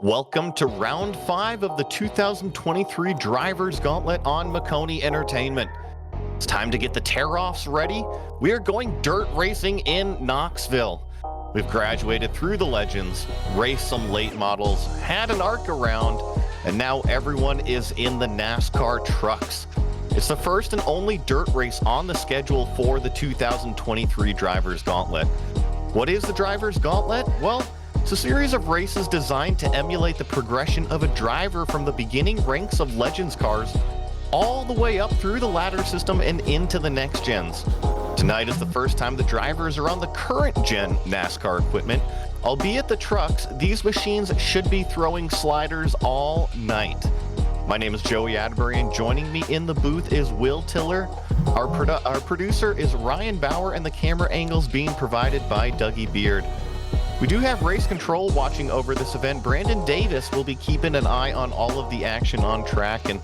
Welcome to round 5 of the 2023 Drivers Gauntlet on Maconi Entertainment. It's time to get the tear-offs ready. We are going dirt racing in Knoxville. We've graduated through the legends, raced some late models, had an arc around, and now everyone is in the NASCAR trucks. It's the first and only dirt race on the schedule for the 2023 Drivers Gauntlet. What is the Drivers Gauntlet? Well, it's a series of races designed to emulate the progression of a driver from the beginning ranks of Legends cars all the way up through the ladder system and into the next gens. Tonight is the first time the drivers are on the current gen NASCAR equipment. Albeit the trucks, these machines should be throwing sliders all night. My name is Joey Atterbury, and joining me in the booth is Will Tiller. Our producer is Ryan Bauer, and the camera angles being provided by Dougie Beard. We do have race control watching over this event. Brandon Davis will be keeping an eye on all of the action on track. And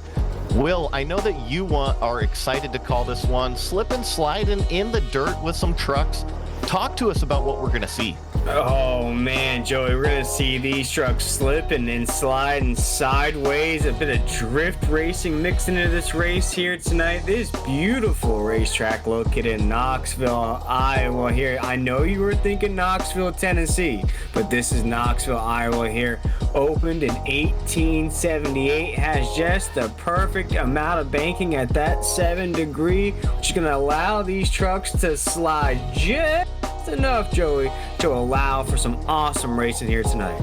Will, I know that you are excited to call this one slip and sliding in the dirt with some trucks. Talk to us about what we're going to see. Oh man, Joey, we're going to see these trucks slipping and sliding sideways, a bit of drift racing mixed into this race here tonight. This beautiful racetrack located in Knoxville, Iowa here. I know you were thinking Knoxville, Tennessee, but this is Knoxville, Iowa here. Opened in 1878, has just the perfect amount of banking at that 7 degree, which is going to allow these trucks to slide just enough, Joey, to allow for some awesome racing here tonight.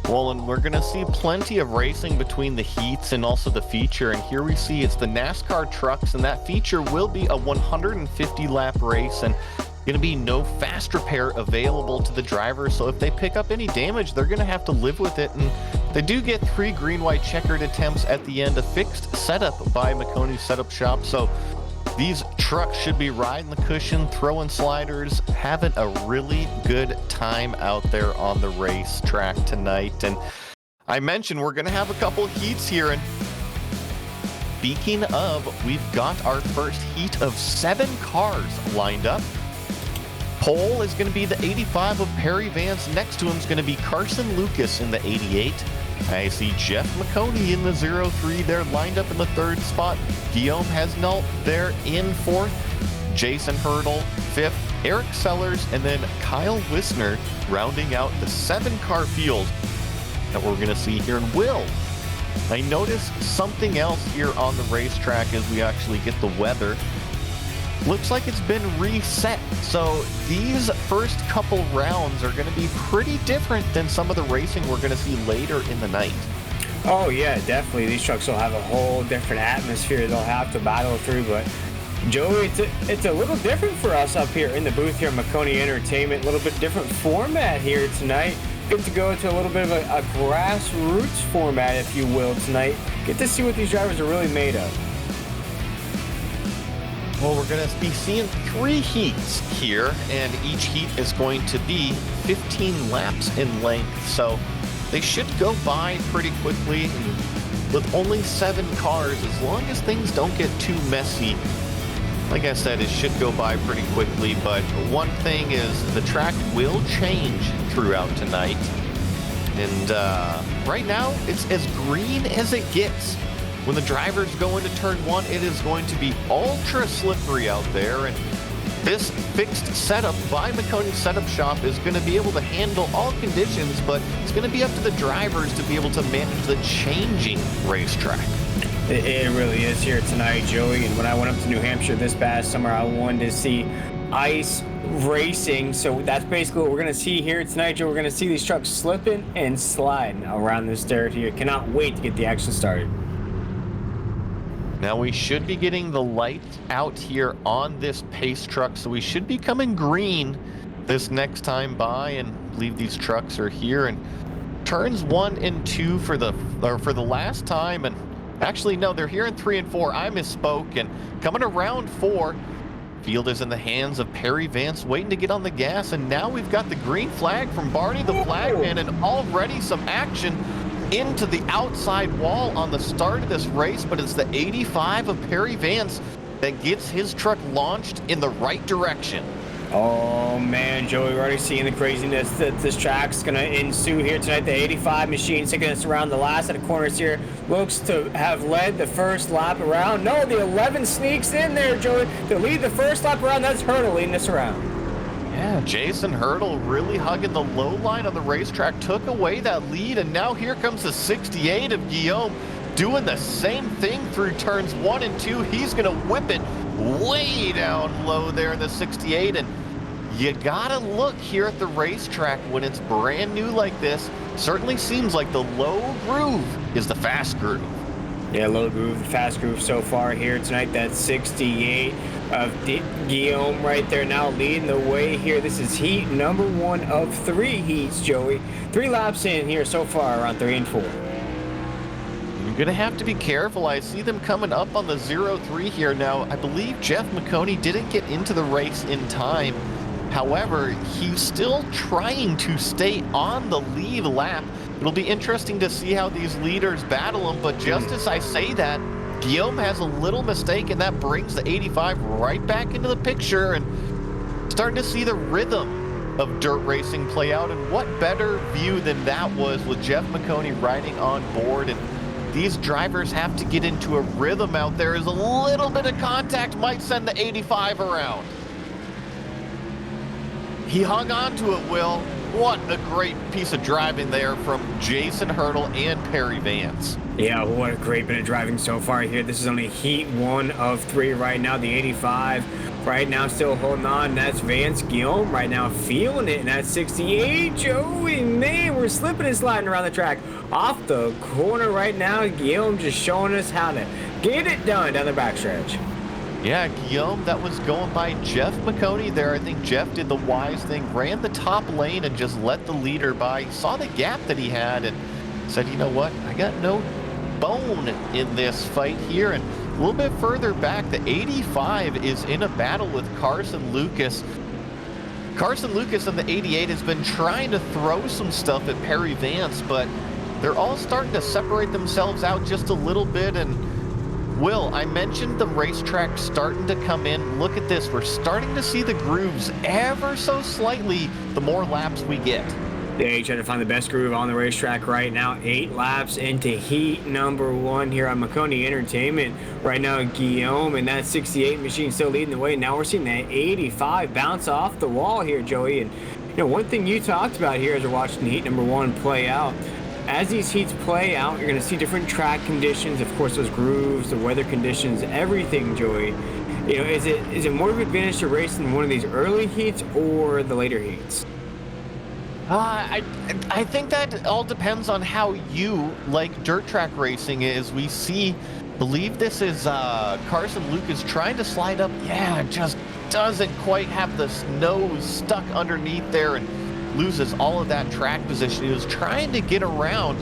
Well, and we're going to see plenty of racing between the heats and also the feature. And here we see it's the NASCAR trucks, and that feature will be a 150 lap race and going to be no fast repair available to the drivers. So if they pick up any damage, they're going to have to live with it. And they do get 3 green-white checkered attempts at the end, a fixed setup by Maconi Setup Shop. So these trucks should be riding the cushion, throwing sliders, having a really good time out there on the racetrack tonight. And I mentioned we're going to have a couple heats here. And speaking of, we've got our first heat of 7 cars lined up. Pole is going to be the 85 of Perry Vance. Next to him is going to be Carson Lucas in the 88. I see Jeff Maconi in the 03 there, lined up in the 3rd spot. Guillaume Hesnault there in 4th. Jason Hurdle 5th. Eric Sellers, and then Kyle Wisner rounding out the 7-car field that we're going to see here. And Will, I noticed something else here on the racetrack as we actually get the weather. Looks like it's been reset, so these first couple rounds are going to be pretty different than some of the racing we're going to see later in the night. Oh yeah, definitely. These trucks will have a whole different atmosphere they'll have to battle through, but Joey, it's a little different for us up here in the booth here at Maconi Entertainment. A little bit different format here tonight. Get to go to a little bit of a grassroots format, if you will, tonight. Get to see what these drivers are really made of. Well, we're going to be seeing 3 heats here, and each heat is going to be 15 laps in length, so they should go by pretty quickly. And with only 7 cars, as long as things don't get too messy, like I said, it should go by pretty quickly. But one thing is the track will change throughout tonight, and right now it's as green as it gets. When the drivers go into turn 1, it is going to be ultra slippery out there, and this fixed setup by Maconi Setup Shop is going to be able to handle all conditions, but it's going to be up to the drivers to be able to manage the changing racetrack. It really is here tonight, Joey, and when I went up to New Hampshire this past summer, I wanted to see ice racing, so that's basically what we're going to see here tonight, Joe. We're going to see these trucks slipping and sliding around this dirt here. Cannot wait to get the action started. Now we should be getting the lights out here on this pace truck, so we should be coming green this next time by, and I believe these trucks are here. And turns 1 and 2 for the last time, and actually no, they're here in 3 and 4. I misspoke. And coming around 4, field is in the hands of Perry Vance, waiting to get on the gas, and now we've got the green flag from Barney the Flagman, and already some action into the outside wall on the start of this race. But it's the 85 of Perry Vance that gets his truck launched in the right direction. Oh man, Joey, we're already seeing the craziness that this track's gonna ensue here tonight. The 85 machine taking us around the last set of corners here. Looks to have led the first lap around. No, the 11 sneaks in there, Joey. To lead the first lap around, that's Hurdle leading us around. Yeah, Jason Hurdle really hugging the low line of the racetrack, took away that lead, and now here comes the 68 of Guillaume doing the same thing through turns 1 and 2. He's gonna whip it way down low there in the 68, and you gotta look here at the racetrack when it's brand new like this. Certainly seems like the low groove is the fast groove. Yeah, low groove, fast groove so far here tonight. That 68 of Guillaume right there now leading the way here. This is heat number 1 of 3 heats, Joey. 3 laps in here so far, around 3 and 4. You're gonna have to be careful. I see them coming up on the 0-3 here now. I believe Jeff Maconi didn't get into the race in time. However, he's still trying to stay on the lead lap. It'll be interesting to see how these leaders battle him, but just as I say that, Guillaume has a little mistake, and that brings the 85 right back into the picture, and starting to see the rhythm of dirt racing play out. And what better view than that was with Jeff Maconi riding on board, and these drivers have to get into a rhythm out there as a little bit of contact might send the 85 around. He hung on to it, Will. What a great piece of driving there from Jason Hurdle and Perry Vance. Yeah, what a great bit of driving so far here. This is only heat 1 of 3 right now. The 85 right now still holding on. That's Vance. Guillaume right now feeling it. And that's 68. Joey, man, we're slipping and sliding around the track. Off the corner right now. Guillaume just showing us how to get it done down the backstretch. Yeah, Guillaume, that was going by Jeff Maconi there. I think Jeff did the wise thing, ran the top lane and just let the leader by. He saw the gap that he had and said, you know what, I got no bone in this fight here. And a little bit further back, the 85 is in a battle with Carson Lucas. Carson Lucas in the 88 has been trying to throw some stuff at Perry Vance, but they're all starting to separate themselves out just a little bit. And Will, I mentioned the racetrack starting to come in. Look at this. We're starting to see the grooves ever so slightly the more laps we get. They trying to find the best groove on the racetrack right now. 8 laps into heat number 1 here on Maconi Entertainment. Right now, Guillaume and that 68 machine still leading the way. Now we're seeing that 85 bounce off the wall here, Joey. And you know, one thing you talked about here as we're watching heat number 1 play out. As these heats play out, you're going to see different track conditions, of course, those grooves, the weather conditions, everything, Joey. You know, is it more of an advantage to race in one of these early heats or the later heats? I think that all depends on how you like dirt track racing. Is we see, believe this is Carson Lucas trying to slide up. Yeah, just doesn't quite have the nose stuck underneath there and loses all of that track position. He was trying to get around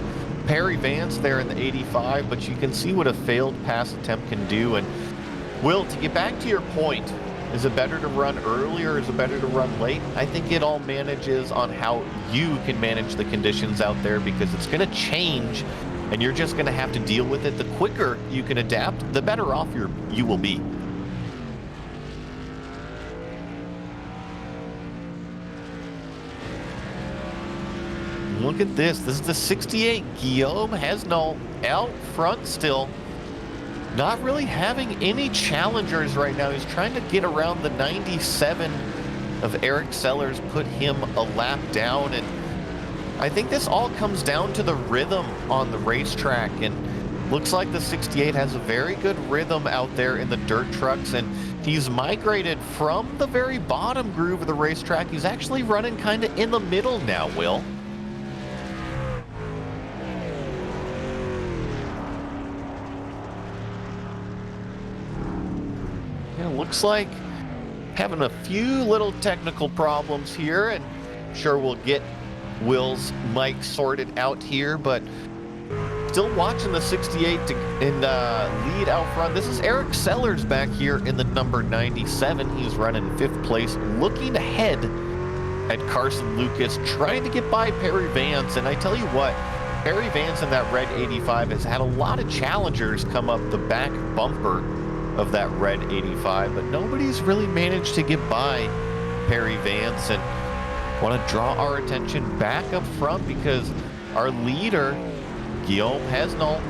Perry Vance there in the 85, but you can see what a failed pass attempt can do. And Will, to get back to your point, is it better to run early or is it better to run late? I think it all manages on how you can manage the conditions out there, because it's going to change and you're just going to have to deal with it. The quicker you can adapt, the better off you will be. Look at this. This is the 68. Guillaume Hesnall out front still. Not really having any challengers right now. He's trying to get around the 97 of Eric Sellers, put him a lap down. And I think this all comes down to the rhythm on the racetrack. And looks like the 68 has a very good rhythm out there in the dirt trucks. And he's migrated from the very bottom groove of the racetrack. He's actually running kind of in the middle now, Will. Looks like having a few little technical problems here, and sure we'll get Will's mic sorted out here, but still watching the 68 in lead out front. This is Eric Sellers back here in the number 97. He's running 5th place, looking ahead at Carson Lucas, trying to get by Perry Vance. And I tell you what, Perry Vance in that red 85 has had a lot of challengers come up the back bumper of that red 85, but nobody's really managed to get by Perry Vance, and want to draw our attention back up front because our leader, Guillaume Hesnal,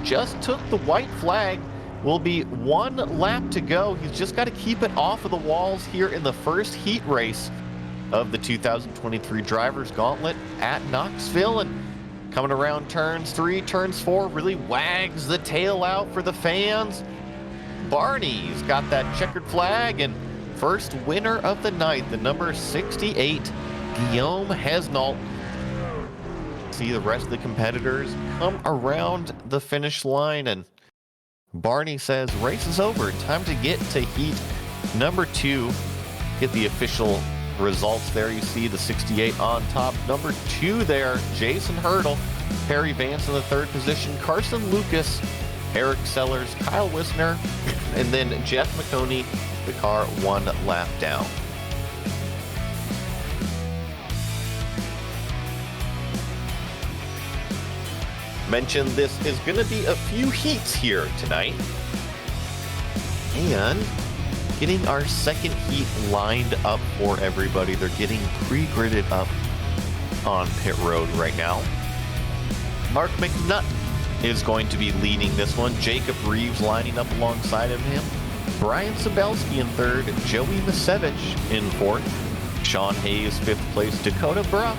just took the white flag. Will be 1 lap to go. He's just got to keep it off of the walls here in the first heat race of the 2023 Drivers Gauntlet at Knoxville. And coming around turns 3, turns 4, really wags the tail out for the fans. Barney's got that checkered flag, and first winner of the night, the number 68, Guillaume Hesnal. See the rest of the competitors come around the finish line, and Barney says race is over, time to get to heat number 2. Get the official results there. You see the 68 on top. Number 2 there, Jason Hurdle, Perry Vance in the 3rd position, Carson Lucas, Eric Sellers, Kyle Wisner, and then Jeff Maconi, the car 1 lap down. Mentioned this is going to be a few heats here tonight, and getting our second heat lined up for everybody. They're getting pre-gridded up on pit road right now. Mark McNutt is going to be leading this one. Jacob Reeves lining up alongside of him. Brian Sabelski in 3rd, Joey Misevich in 4th, Sean Hayes 5th place, Dakota Bruck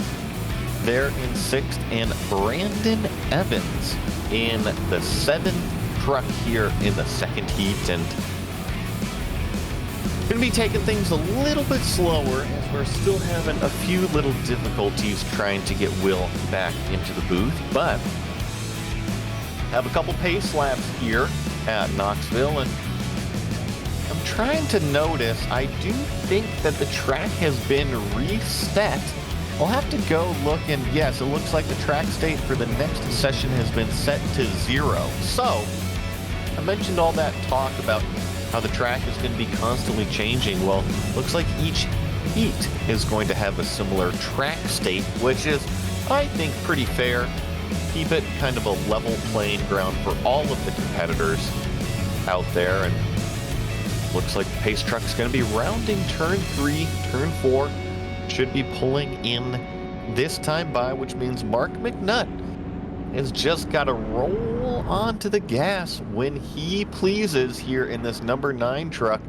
there in 6th, and Brandon Evans in the 7th truck here in the second heat. And going to be taking things a little bit slower as we're still having a few little difficulties trying to get Will back into the booth, but have a couple pace laps here at Knoxville, and I'm trying to notice, I do think that the track has been reset. I'll have to go look, and yes, it looks like the track state for the next session has been set to 0. So, I mentioned all that talk about how the track is going to be constantly changing. Well, looks like each heat is going to have a similar track state, which is, I think, pretty fair. Keep it kind of a level playing ground for all of the competitors out there. And looks like the pace truck's going to be rounding turn 3, turn 4. Should be pulling in this time by, which means Mark McNutt has just got to roll onto the gas when he pleases here in this number 9 truck.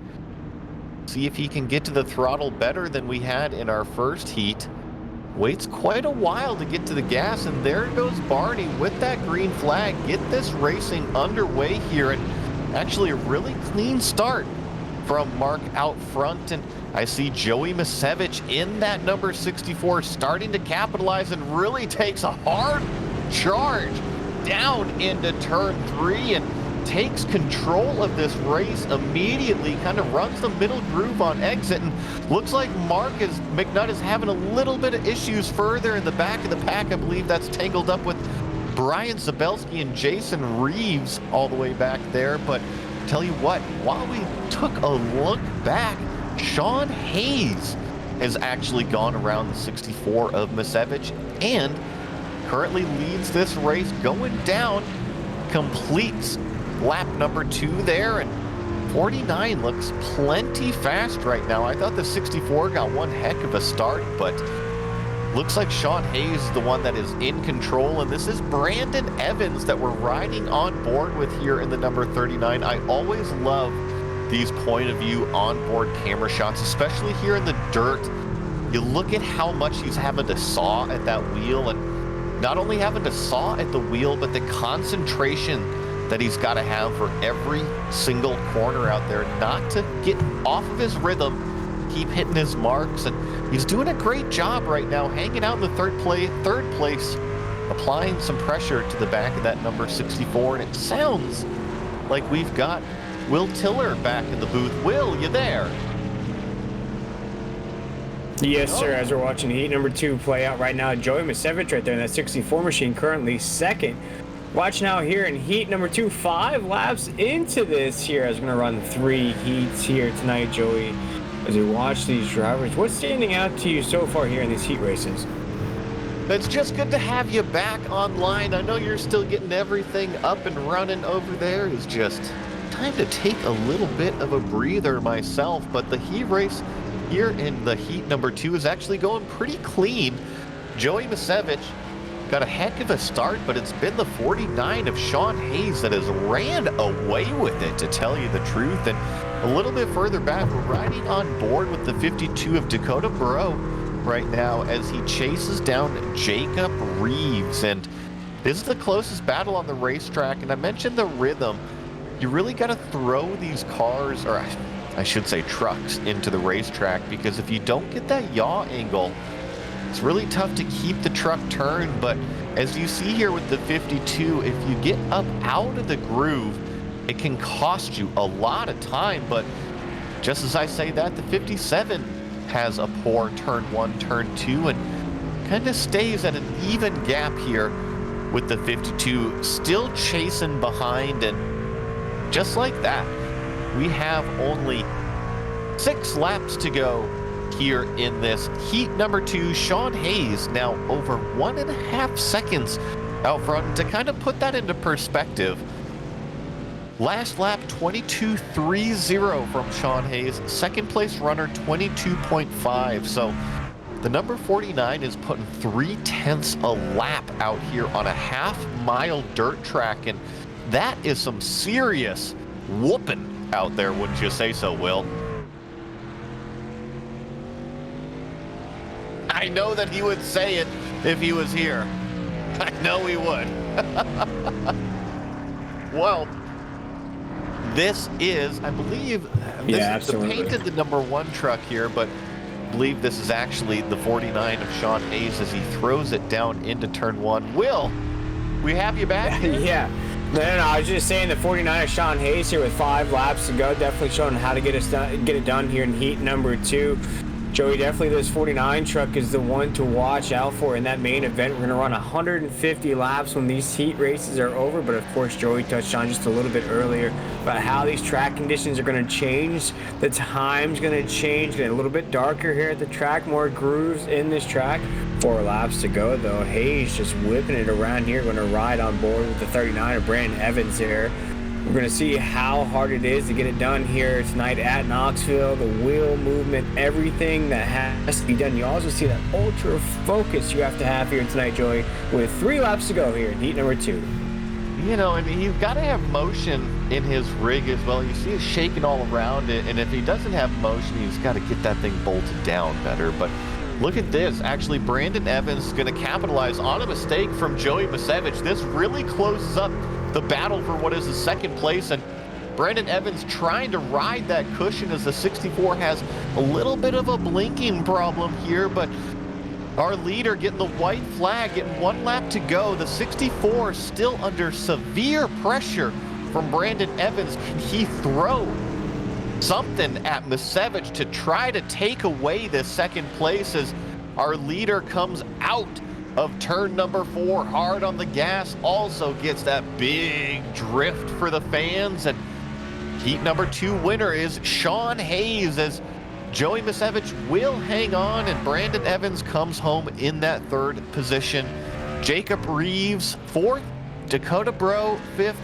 See if he can get to the throttle better than we had in our first heat. Waits quite a while to get to the gas, and there goes Barney with that green flag. Get this racing underway here, and actually a really clean start from Mark out front. And I see Joey Misevich in that number 64 starting to capitalize and really takes a hard charge down into turn 3 and takes control of this race immediately, kind of runs the middle groove on exit, and looks like McNutt is having a little bit of issues further in the back of the pack. I believe that's tangled up with Brian Zabelski and Jason Reeves all the way back there. But tell you what, while we took a look back, Sean Hayes has actually gone around the 64 of Misevich and currently leads this race, going down, completes lap number 2 there, and 49 looks plenty fast right now. I thought the 64 got one heck of a start, but looks like Sean Hayes is the one that is in control, and this is Brandon Evans that we're riding on board with here in the number 39. I always love these point of view onboard camera shots, especially here in the dirt. You look at how much he's having to saw at that wheel, and not only having to saw at the wheel, but the concentration that he's got to have for every single corner out there, not to get off of his rhythm, keep hitting his marks. And he's doing a great job right now, hanging out in the third place, applying some pressure to the back of that number 64. And it sounds like we've got Will Tiller back in the booth. Will, you there? Yes, sir. As we're watching heat number 2 play out right now, Joey Misevich right there in that 64 machine, currently 2nd. Watch now here in heat number 2, 5 laps into this here. I was going to run 3 heats here tonight, Joey. As we watch these drivers, what's standing out to you so far here in these heat races? It's just good to have you back online. I know you're still getting everything up and running over there. It's just time to take a little bit of a breather myself, but the heat race here in the heat number 2 is actually going pretty clean. Joey Masevich got a heck of a start, but it's been the 49 of Sean Hayes that has ran away with it, to tell you the truth. And a little bit further back, we're riding on board with the 52 of Dakota Burrow right now as he chases down Jacob Reeves. And this is the closest battle on the racetrack. And I mentioned the rhythm. You really got to throw these cars, or I should say trucks, into the racetrack, because if you don't get that yaw angle, it's really tough to keep the truck turned. But as you see here with the 52, if you get up out of the groove, it can cost you a lot of time. But just as I say that, the 57 has a poor turn 1, turn 2, and kind of stays at an even gap here with the 52 still chasing behind. And just like that, we have only 6 laps to go here in this heat number 2. Sean Hayes now over 1.5 seconds out front. To kind of put that into perspective, last lap 22.30 from Sean Hayes, second place runner 22.5. So the number 49 is putting 0.3 a lap out here on a half-mile dirt track, and that is some serious whooping out there, wouldn't you say so, Will? I know that he would say it if he was here. I know he would. Well, this is, I believe, painted the number 1 truck here, but I believe this is actually the 49 of Sean Hayes as he throws it down into turn 1. Will, we have you back here? Yeah. No, I was just saying the 49 of Sean Hayes here with 5 laps to go, definitely showing how to get it done here in heat number 2. Joey, definitely this 49 truck is the one to watch out for in that main event. We're going to run 150 laps when these heat races are over. But of course, Joey touched on just a little bit earlier about how these track conditions are going to change. The time's going to change, get a little bit darker here at the track, more grooves in this track. 4 laps to go though. Hayes just whipping it around here, going to ride on board with the 39 of Brandon Evans here. We're going to see how hard it is to get it done here tonight at Knoxville. The wheel movement, everything that has to be done. You also see that ultra focus you have to have here tonight, Joey, with 3 laps to go here in heat number 2. You know, and you've got to have motion in his rig as well. You see it shaking all around it, and if he doesn't have motion, he's got to get that thing bolted down better. But look at this. Actually, Brandon Evans is going to capitalize on a mistake from Joey Masevich. This really closes up the battle for what is the second place, and Brandon Evans trying to ride that cushion as the 64 has a little bit of a blinking problem here, but our leader getting the white flag, getting 1 lap to go. The 64 still under severe pressure from Brandon Evans. Can he throw something at Masevich to try to take away this second place as our leader comes out of turn number 4, hard on the gas, also gets that big drift for the fans. And heat number 2 winner is Sean Hayes as Joey Masevich will hang on, and Brandon Evans comes home in that 3rd position. Jacob Reeves 4th, Dakota Bro 5th,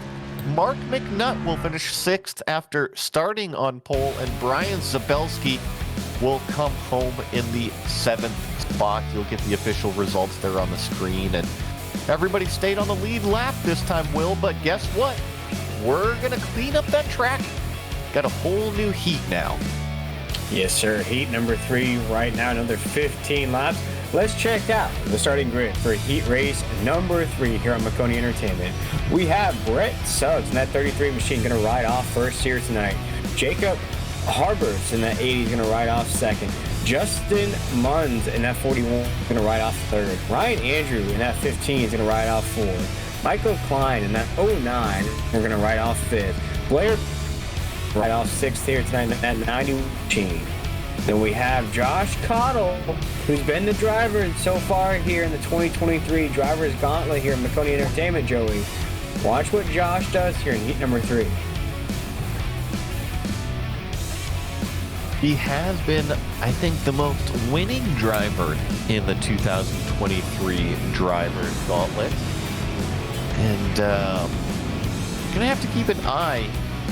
Mark McNutt will finish 6th after starting on pole, and Brian Zabelski will come home in the 7th spot. You'll get the official results there on the screen, and everybody stayed on the lead lap this time, Will, but guess what? We're gonna clean up that track. Got a whole new heat now. Yes, sir. Heat number 3 right now, another 15 laps. Let's check out the starting grid for heat race number 3 here on Maconi Entertainment. We have Brett Suggs in that 33 machine going to ride off first here tonight. Jacob Harbers in that 80 is going to ride off second. Justin Munns in that 41 is going to ride off third. Ryan Andrew in that 15 is going to ride off fourth. Michael Klein in that 09 we're going to ride off fifth. Blair ride off sixth here tonight in that 90 machine. Then we have Josh Cottle, who's been the driver so far here in the 2023 Drivers Gauntlet here in Maconi Entertainment, Joey. Watch what Josh does here in heat number 3. He has been, I think, the most winning driver in the 2023 Drivers Gauntlet. And gonna have to keep an eye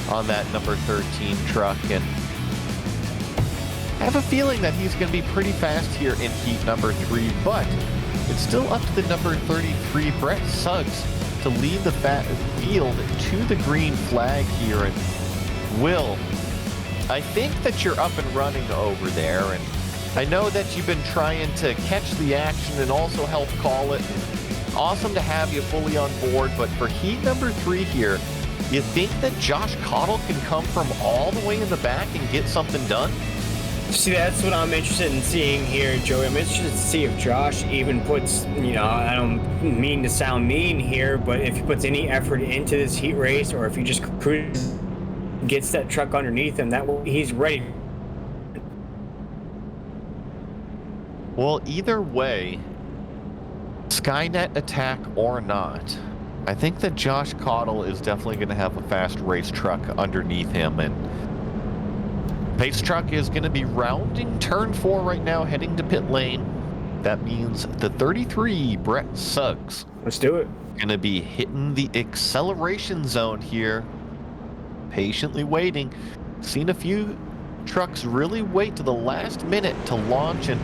on that number 13 truck. And I have a feeling that he's going to be pretty fast here in heat number 3, but it's still up to the number 33, Brett Suggs, to lead the field to the green flag here. And Will, I think that you're up and running over there, and I know that you've been trying to catch the action and also help call it. Awesome to have you fully on board, but for heat number 3 here, you think that Josh Cottle can come from all the way in the back and get something done? See, that's what I'm interested in seeing here, Joey. I'm interested to see if Josh even puts, I don't mean to sound mean here, but if he puts any effort into this heat race, or if he just gets that truck underneath him, that way he's ready. Well, either way, Skynet attack or not, I think that Josh Cottle is definitely going to have a fast race truck underneath him, and pace truck is going to be rounding turn 4 right now, heading to pit lane. That means the 33, Brett Suggs. Let's do it. Going to be hitting the acceleration zone here. Patiently waiting. Seen a few trucks really wait to the last minute to launch, and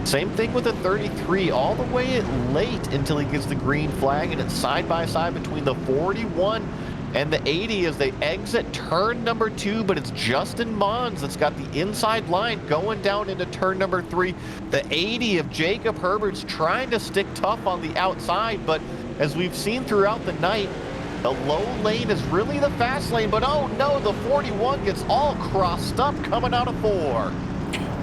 same thing with the 33, all the way late until he gets the green flag, and it's side by side between the 41 and the 80 as they exit turn number 2, but it's Justin Mons that's got the inside line going down into turn number 3. The 80 of Jacob Herbert's trying to stick tough on the outside, but as we've seen throughout the night, the low lane is really the fast lane, but oh no, the 41 gets all crossed up coming out of 4.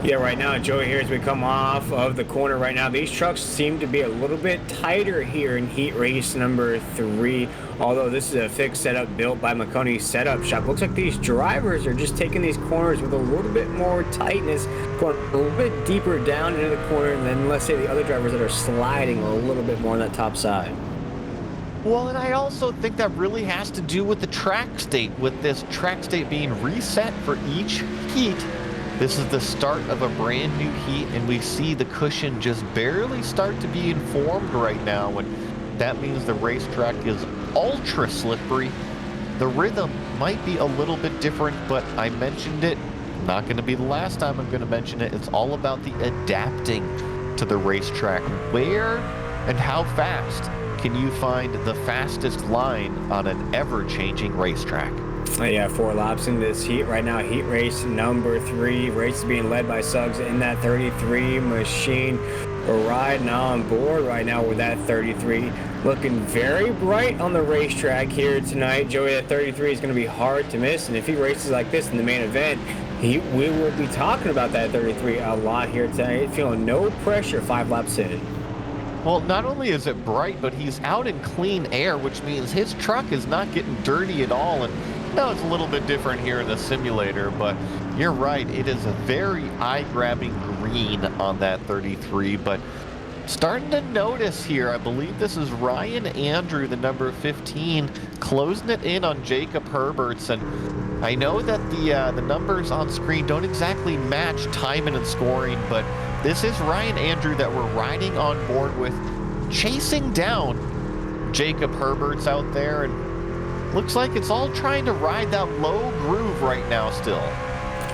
Yeah, right now, Joey, here as we come off of the corner right now, these trucks seem to be a little bit tighter here in heat race number 3, although this is a fixed setup built by Maconi Setup Shop. Looks like these drivers are just taking these corners with a little bit more tightness, going a little bit deeper down into the corner than, let's say, the other drivers that are sliding a little bit more on that top side. Well, and I also think that really has to do with the track state, with this track state being reset for each heat. This is the start of a brand new heat, and we see the cushion just barely start to be informed right now, and that means the racetrack is ultra slippery. The rhythm might be a little bit different, but I mentioned it. Not going to be the last time I'm going to mention it. It's all about the adapting to the racetrack. Where and how fast can you find the fastest line on an ever-changing racetrack? Yeah, 4 laps in this heat right now. Heat race number 3. Race is being led by Suggs in that 33 machine. We're riding on board right now with that 33. Looking very bright on the racetrack here tonight. Joey, that 33 is going to be hard to miss. And if he races like this in the main event, we will be talking about that 33 a lot here tonight. Feeling no pressure 5 laps in. Well, not only is it bright, but he's out in clean air, which means his truck is not getting dirty at all. And no, it's a little bit different here in the simulator, but you're right. It is a very eye-grabbing green on that 33, but starting to notice here, I believe this is Ryan Andrew, the number 15, closing it in on Jacob Herberts. And I know that the numbers on screen don't exactly match timing and scoring, but this is Ryan Andrew that we're riding on board with, chasing down Jacob Herberts out there, and looks like it's all trying to ride that low groove right now still.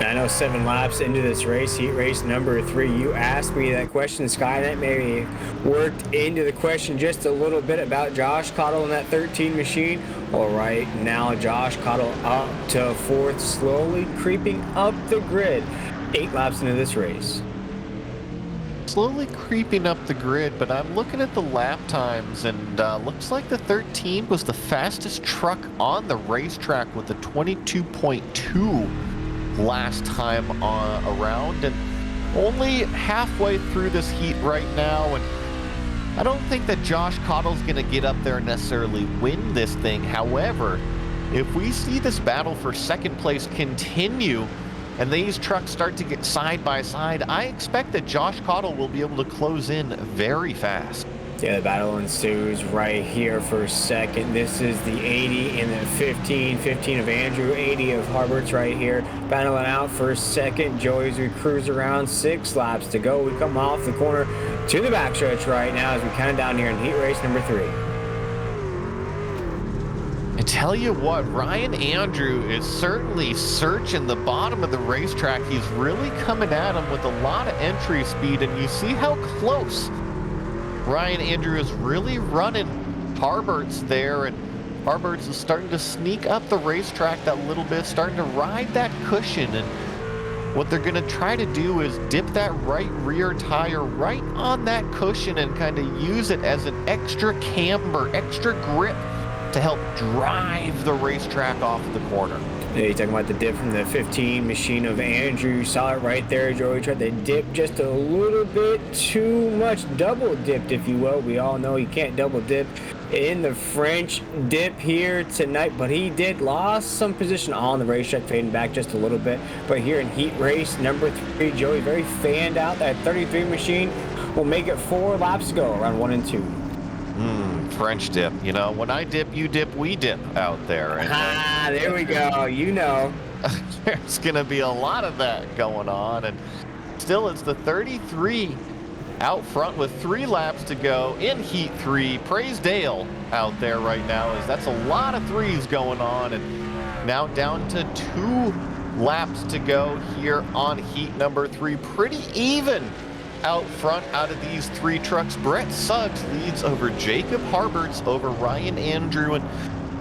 I know 7 laps into this race, heat race number 3. You asked me that question, Skynet maybe worked into the question just a little bit about Josh Cottle in that 13 machine. All right, now Josh Cottle up to 4th, slowly creeping up the grid. 8 laps into this race. Slowly creeping up the grid, but I'm looking at the lap times, and looks like the 13 was the fastest truck on the racetrack with a 22.2 last time around, and only halfway through this heat right now, and I don't think that Josh Cottle's going to get up there and necessarily win this thing. However, if we see this battle for second place continue, and these trucks start to get side by side, I expect that Josh Cottle will be able to close in very fast. Yeah, the battle ensues right here for second. This is the 80 and the 15. 15 of Andrew, 80 of Herberts right here. Battling out for second. Joey, as we cruise around, 6 laps to go. We come off the corner to the backstretch right now as we count down here in heat race number 3. tell you what, Ryan Andrew is certainly searching the bottom of the racetrack. He's really coming at him with a lot of entry speed, and you see how close Ryan Andrew is really running Harbert's there, and Harbert's is starting to sneak up the racetrack that little bit, starting to ride that cushion. And what they're going to try to do is dip that right rear tire right on that cushion and kind of use it as an extra camber, extra grip to help drive the racetrack off the corner. Yeah, you're talking about the dip from the 15 machine of Andrew. You saw it right there, Joey. Tried to dip just a little bit too much. Double dipped, if you will. We all know you can't double dip in the French dip here tonight, but he did lost some position on the racetrack, fading back just a little bit. But here in heat race number 3, Joey very fanned out. That 33 machine will make it 4 laps to go, around 1 and 2. French dip. You know, when I dip, you dip, we dip out there. And, there we go. You know. There's going to be a lot of that going on. And still, it's the 33 out front with 3 laps to go in Heat 3. Praise Dale out there right now, as that's a lot of 3s going on. And now down to 2 laps to go here on Heat number 3. Pretty even out front out of these 3 trucks. Brett Suggs leads over Jacob Harberts, over Ryan Andrew, and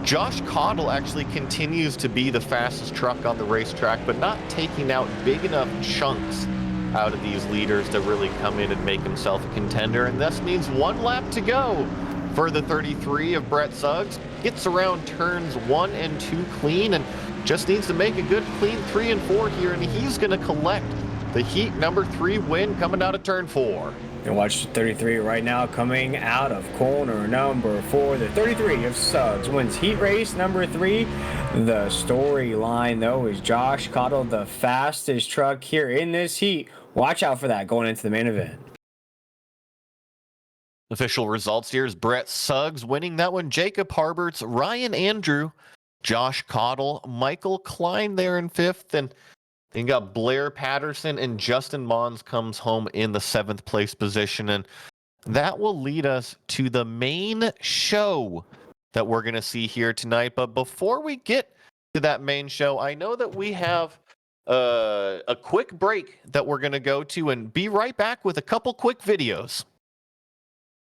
Josh Cottle actually continues to be the fastest truck on the racetrack, but not taking out big enough chunks out of these leaders to really come in and make himself a contender. And this means 1 lap to go for the 33 of Brett Suggs. Gets around turns 1 and 2 clean and just needs to make a good clean 3 and 4 here, and he's going to collect the Heat number 3 win coming out of turn 4. And watch 33 right now coming out of corner number 4. The 33 of Suggs wins heat race number 3. The storyline, though, is Josh Cottle, the fastest truck here in this heat. Watch out for that going into the main event. Official results here is Brett Suggs winning that one. Jacob Harberts, Ryan Andrew, Josh Cottle, Michael Klein there in 5th, and you got Blair Patterson, and Justin Mons comes home in the 7th place position. And that will lead us to the main show that we're going to see here tonight. But before we get to that main show, I know that we have a quick break that we're going to go to and be right back with a couple quick videos.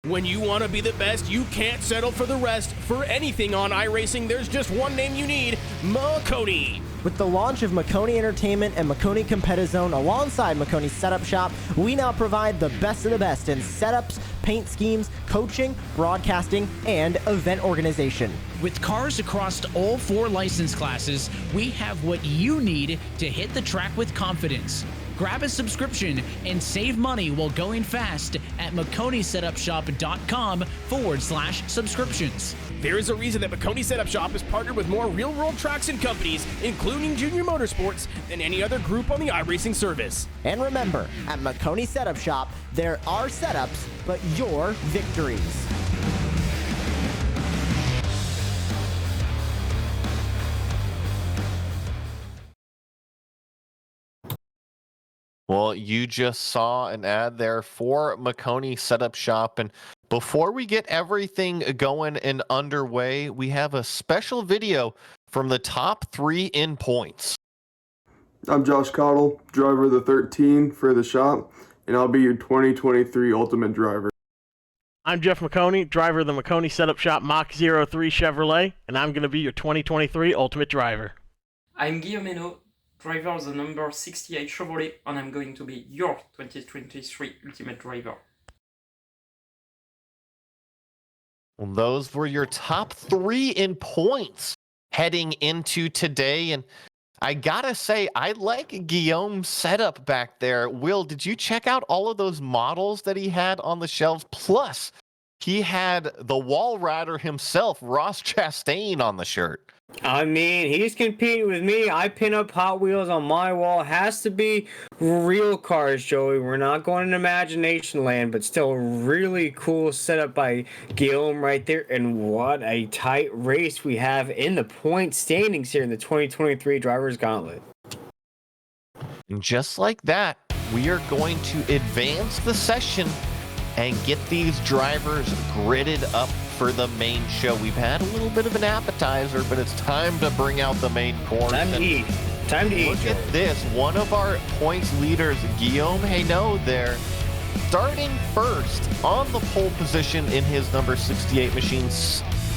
When you want to be the best, you can't settle for the rest. For anything on iRacing, there's just one name you need: Maconi. With the launch of Maconi Entertainment and Maconi Competizone alongside Maconi Setup Shop, we now provide the best of the best in setups, paint schemes, coaching, broadcasting, and event organization. With cars across all 4 license classes, we have what you need to hit the track with confidence. Grab a subscription and save money while going fast at MaconiSetupShop.com/subscriptions. There is a reason that Maconi Setup Shop is partnered with more real-world tracks and companies, including Junior Motorsports, than any other group on the iRacing service. And remember, at Maconi Setup Shop, there are setups, but your victories. Well, you just saw an ad there for Maconi Setup Shop. And before we get everything going and underway, we have a special video from the top 3 in points. I'm Josh Cottle, driver of the 13 for the shop, and I'll be your 2023 Ultimate Driver. I'm Jeff Maconi, driver of the Maconi Setup Shop Mach 03 Chevrolet, and I'm going to be your 2023 Ultimate Driver. I'm Guillaume Henault, driver of the number 68 Chevrolet, and I'm going to be your 2023 Ultimate Driver. Well, those were your top 3 in points heading into today. And I gotta say, I like Guillaume's setup back there. Will, did you check out all of those models that he had on the shelves? Plus, he had the wall rider himself, Ross Chastain, on the shirt. I mean, he's competing with me. I pin up Hot Wheels on my wall. It has to be real cars, Joey. We're not going in imagination land, but still really cool setup by Guillaume right there. And what a tight race we have in the point standings here in the 2023 Drivers Gauntlet. And just like that, we are going to advance the session and get these drivers gridded up for the main show. We've had a little bit of an appetizer, but it's time to bring out the main course. Time to eat. Time to eat. Look at this. One of our points leaders, Guillaume Hainaut there, starting first on the pole position in his number 68 machine.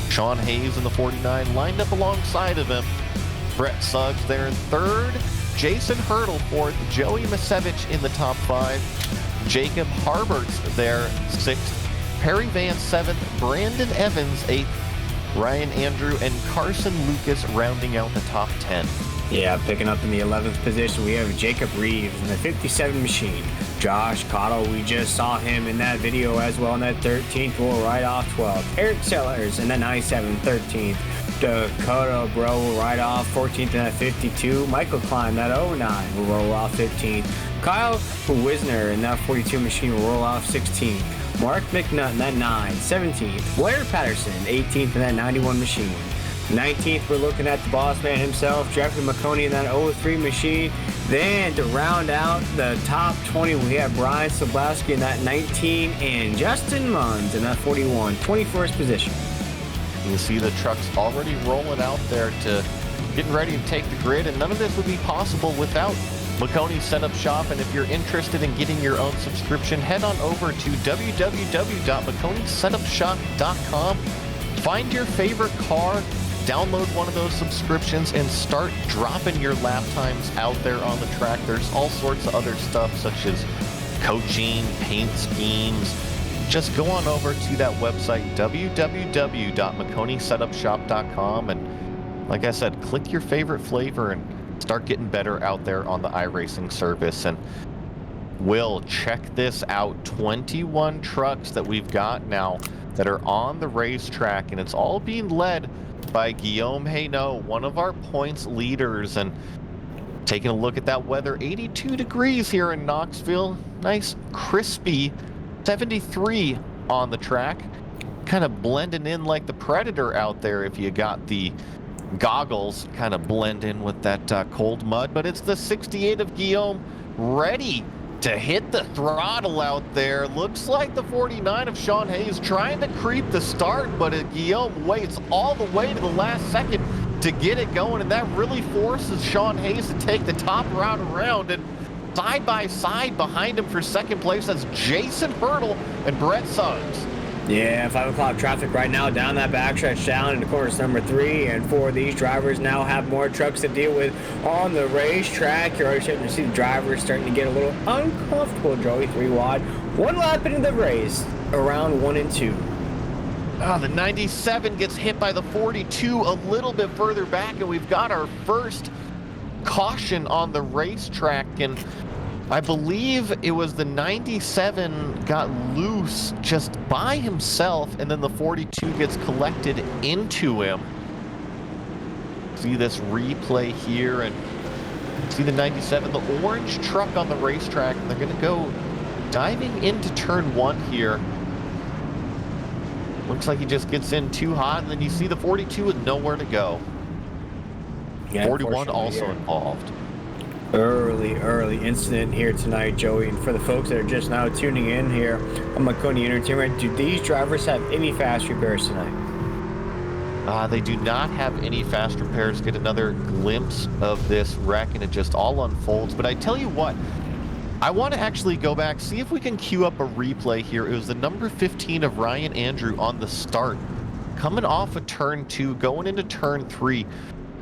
Sean Hayes in the 49 lined up alongside of him. Brett Suggs there in third. Jason Hurdle fourth. Joey Masevich in the top 5. Jacob Harberts there sixth. Perry Vance seventh. Brandon Evans eighth. Ryan Andrew and Carson Lucas rounding out the top 10. Yeah, picking up in the 11th position, we have Jacob Reeves in the 57 machine. Josh Cottle, we just saw him in that video as well in that 13th, will right off 12th. Eric Sellers in that 97, 13th. Dakota Bro will right off 14th in that 52. Michael Klein, that 09, will roll off 15th. Kyle Wisner in that 42 machine will roll off 16th. Mark McNutt in that 9, 17th. Blair Patterson, 18th in that 91 machine. 19th, we're looking at the boss man himself, Jeffrey Maconi in that 03 machine. Then to round out the top 20, we have Brian Soblowski in that 19 and Justin Munns in that 41, 21st position. You see the trucks already rolling out there to getting ready to take the grid, and none of this would be possible without Maconi Setup Shop. And if you're interested in getting your own subscription, head on over to www.maconisetupshop.com. Find your favorite car, download one of those subscriptions, and start dropping your lap times out there on the track. There's all sorts of other stuff such as coaching, paint schemes. Just go on over to that website, www.maconisetupshop.com, and like I said, click your favorite flavor and start getting better out there on the iRacing service. And Will, check this out. 21 trucks that we've got now that are on the racetrack, and it's all being led by Guillaume Hainaut, one of our points leaders. And taking a look at that weather, 82 degrees here in Knoxville. Nice crispy 73 on the track. Kind of blending in like the Predator out there if you got the goggles. Kind of blend in with that cold mud. But it's the 68 of Guillaume ready to hit the throttle out there. Looks like the 49 of Sean Hayes trying to creep the start, but Guillaume waits all the way to the last second to get it going, and that really forces Sean Hayes to take the top route around. And side by side behind him for second place, that's Jason Hurdle and Brett Suggs. Yeah, 5 o'clock traffic right now down that backstretch down into course number 3, and 4 of these drivers now have more trucks to deal with on the racetrack. You're already starting to see the drivers starting to get a little uncomfortable, Joey, 3 wide. 1 lap into the race, around 1 and 2. The 97 gets hit by the 42 a little bit further back, and we've got our first caution on the racetrack. And I believe it was the 97 got loose just by himself, and then the 42 gets collected into him. See this replay here, and see the 97, the orange truck on the racetrack, and they're going to go diving into turn 1 here. Looks like he just gets in too hot, and then you see the 42 with nowhere to go. Yeah, 41 also involved. Early incident here tonight, Joey. And for the folks that are just now tuning in here on Maconi Entertainment, do these drivers have any fast repairs tonight? They do not have any fast repairs. Get another glimpse of this wreck, and it just all unfolds. But I tell you what, I want to actually go back, see if we can queue up a replay here. It was the number 15 of Ryan Andrew on the start, coming off of turn 2, going into turn 3,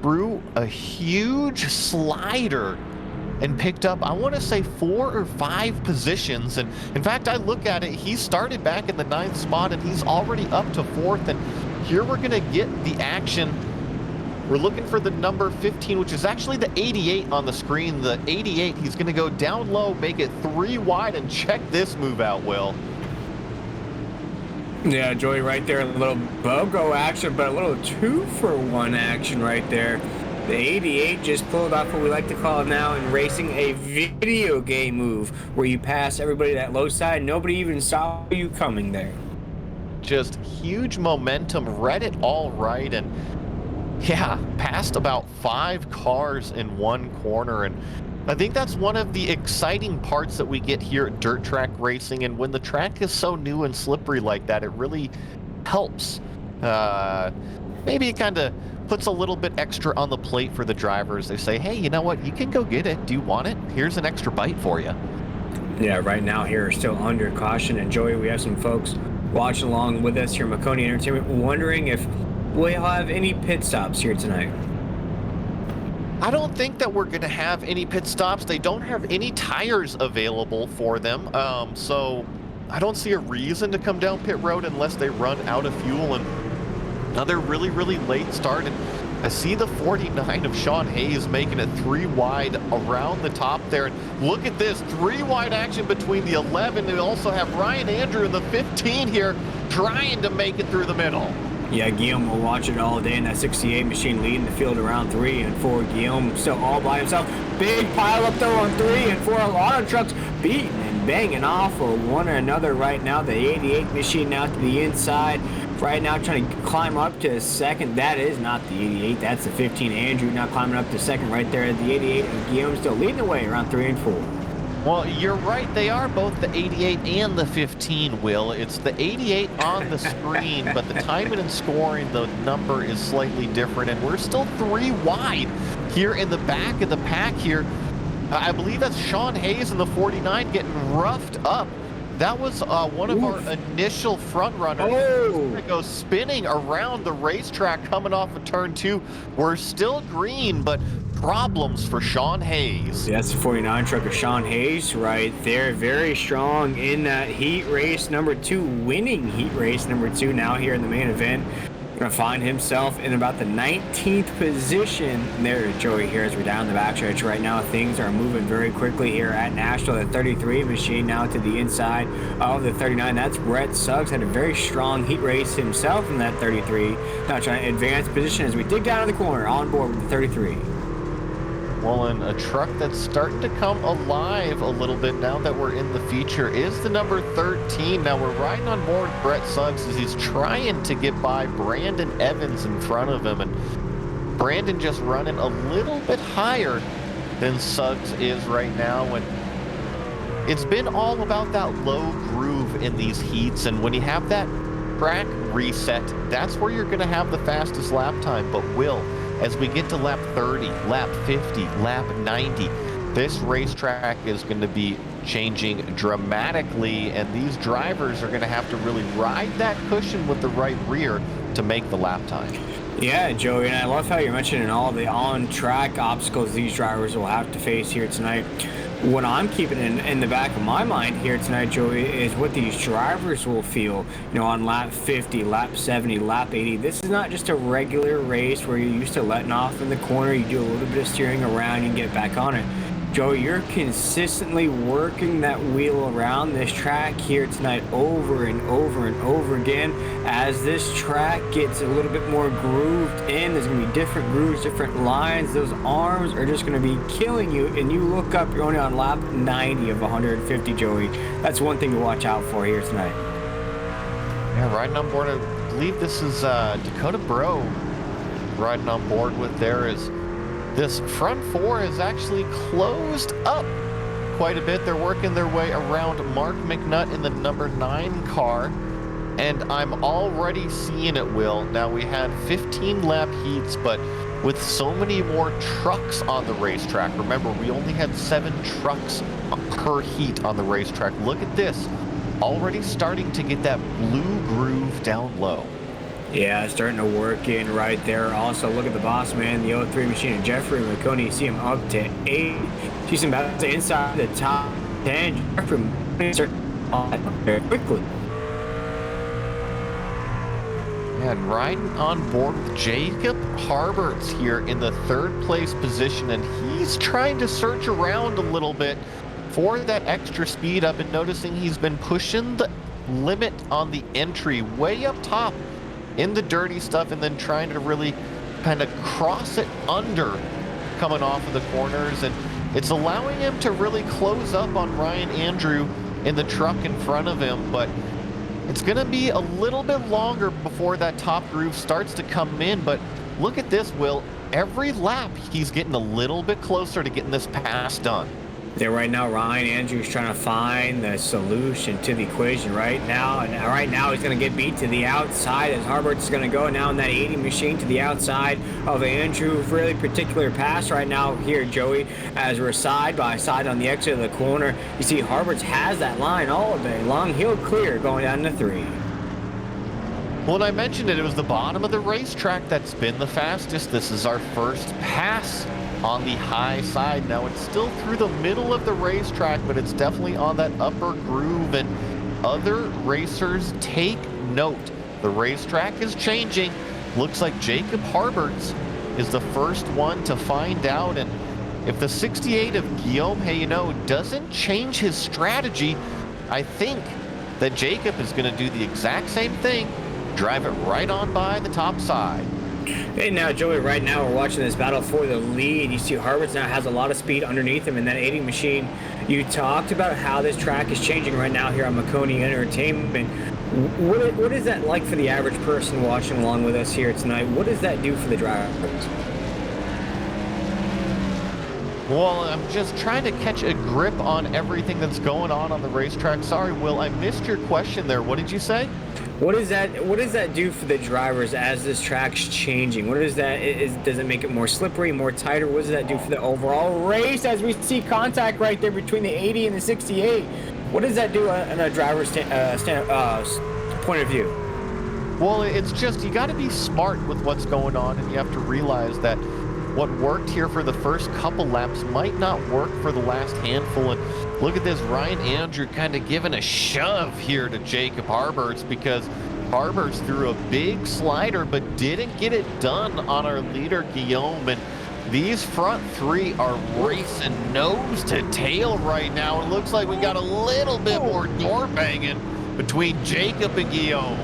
threw a huge slider and picked up, I want to say, 4 or 5 positions. And in fact, I look at it, he started back in the 9th spot, and he's already up to 4th. And here we're going to get the action. We're looking for the number 15, which is actually the 88 on the screen. The 88, he's going to go down low, make it 3 wide, and check this move out, Will. Yeah, Joey, right there, a little BOGO action, but a little 2-for-1 action right there. The 88 just pulled off what we like to call now in racing a video game move, where you pass everybody that low side, nobody even saw you coming there. Just huge momentum, read it all right, and yeah, passed about 5 cars in one corner. And I think that's one of the exciting parts that we get here at dirt track racing. And when the track is so new and slippery like that, it really helps maybe it kind of puts a little bit extra on the plate for the drivers. They say, hey, you know what? You can go get it. Do you want it? Here's an extra bite for you. Yeah, right now here still under caution. And Joey, we have some folks watching along with us here at Maconi Entertainment wondering if we'll have any pit stops here tonight. I don't think that we're going to have any pit stops. They don't have any tires available for them. So I don't see a reason to come down pit road unless they run out of fuel. And another really, really late start. And I see the 49 of Sean Hayes making it 3 wide around the top there. And look at this 3 wide action between the 11. We also have Ryan Andrew in the 15 here trying to make it through the middle. Yeah, Guillaume will watch it all day in that 68 machine leading the field around 3 and 4. Guillaume still all by himself. Big pile up though on 3 and 4. A lot of trucks beating and banging off of one another right now. The 88 machine now to the inside. Right now trying to climb up to second. That is not the 88. That's the 15. Andrew now climbing up to second right there. The 88 and Guillaume still leading the way around 3 and 4. Well, you're right. They are both the 88 and the 15, Will. It's the 88 on the screen, but the timing and scoring, the number is slightly different, and we're still 3 wide here in the back of the pack here. I believe that's Sean Hayes in the 49 getting roughed up. That was one of our initial front runners. It goes spinning around the racetrack coming off of turn 2. We're still green, but problems for Sean Hayes. Yeah, that's the 49 truck of Sean Hayes right there. Very strong in that heat race number 2, winning heat race number 2 now here in the main event. Gonna find himself in about the 19th position. And there, Joey, here as we're down the backstretch right now. Things are moving very quickly here at Nashville. The 33 machine now to the inside of the 39. That's Brett Suggs. Had a very strong heat race himself in that 33. Now trying to advance position as we dig down in the corner on board with the 33. Well, and a truck that's starting to come alive a little bit now that we're in the feature is the number 13. Now we're riding on board Brett Suggs as he's trying to get by Brandon Evans in front of him. And Brandon just running a little bit higher than Suggs is right now. And it's been all about that low groove in these heats. And when you have that track reset, that's where you're going to have the fastest lap time. But Will, as we get to lap 30, lap 50, lap 90, this racetrack is going to be changing dramatically, and these drivers are going to have to really ride that cushion with the right rear to make the lap time. Yeah, Joey, and I love how you're mentioning all the on-track obstacles these drivers will have to face here tonight. What I'm keeping in the back of my mind here tonight, Joey, is what these drivers will feel, on lap 50, lap 70, lap 80. This is not just a regular race where you're used to letting off in the corner, you do a little bit of steering around and get back on it. Joey, you're consistently working that wheel around this track here tonight over and over and over again. As this track gets a little bit more grooved in, there's going to be different grooves, different lines. Those arms are just going to be killing you, and you look up, you're only on lap 90 of 150, Joey. That's one thing to watch out for here tonight. Yeah, riding on board, I believe this is Dakota Bro riding on board with there is this front 4 is actually closed up quite a bit. They're working their way around Mark McNutt in the number 9 car, and I'm already seeing it, Will. Now, we had 15 lap heats, but with so many more trucks on the racetrack, remember, we only had 7 trucks per heat on the racetrack. Look at this, already starting to get that blue groove down low. Yeah, starting to work in right there. Also, look at the boss man, the 03 machine, and Jeffrey Maconi. You see him up to 8. She's about to inside the top 10. Jeffrey very quickly. And riding on board with Jacob Harberts here in the 3rd place position, and he's trying to search around a little bit for that extra speed. I've been noticing he's been pushing the limit on the entry way up top in the dirty stuff, and then trying to really kind of cross it under coming off of the corners, and it's allowing him to really close up on Ryan Andrew in the truck in front of him. But it's going to be a little bit longer before that top groove starts to come in. But look at this, Will. Every lap he's getting a little bit closer to getting this pass done. Yeah, right now Ryan Andrews trying to find the solution to the equation right now, and right now he's going to get beat to the outside as Harbert's going to go now in that 80 machine to the outside of Andrew. Really particular pass right now here, Joey, as we're side by side on the exit of the corner. You see Harbert's has that line all day long. He'll clear going down to 3. Well, and I mentioned it was the bottom of the racetrack that's been the fastest. This is our first pass on the high side. Now it's still through the middle of the racetrack, but it's definitely on that upper groove, and other racers take note. The racetrack is changing. Looks like Jacob Harberts is the first one to find out, and if the 68 of Guillaume Hayneau doesn't change his strategy, I think that Jacob is going to do the exact same thing, drive it right on by the top side. Hey, now, Joey, right now we're watching this battle for the lead. You see Harberts now has a lot of speed underneath him in that 80 machine. You talked about how this track is changing right now here on Maconi Entertainment. What is that like for the average person watching along with us here tonight? What does that do for the drivers? Well, I'm just trying to catch a grip on everything that's going on the racetrack. Sorry, Will, I missed your question there. What did you say? What does that do for the drivers as this track's changing? What is that? Does it make it more slippery, more tighter? What does that do for the overall race as we see contact right there between the 80 and the 68? What does that do in a driver's point of view? Well, it's just you got to be smart with what's going on, and you have to realize that what worked here for the first couple laps might not work for the last handful. And look at this, Ryan Andrew kind of giving a shove here to Jacob Harberts, because Harberts threw a big slider but didn't get it done on our leader Guillaume. And these front three are racing nose to tail right now. It looks like we got a little bit more door banging between Jacob and Guillaume.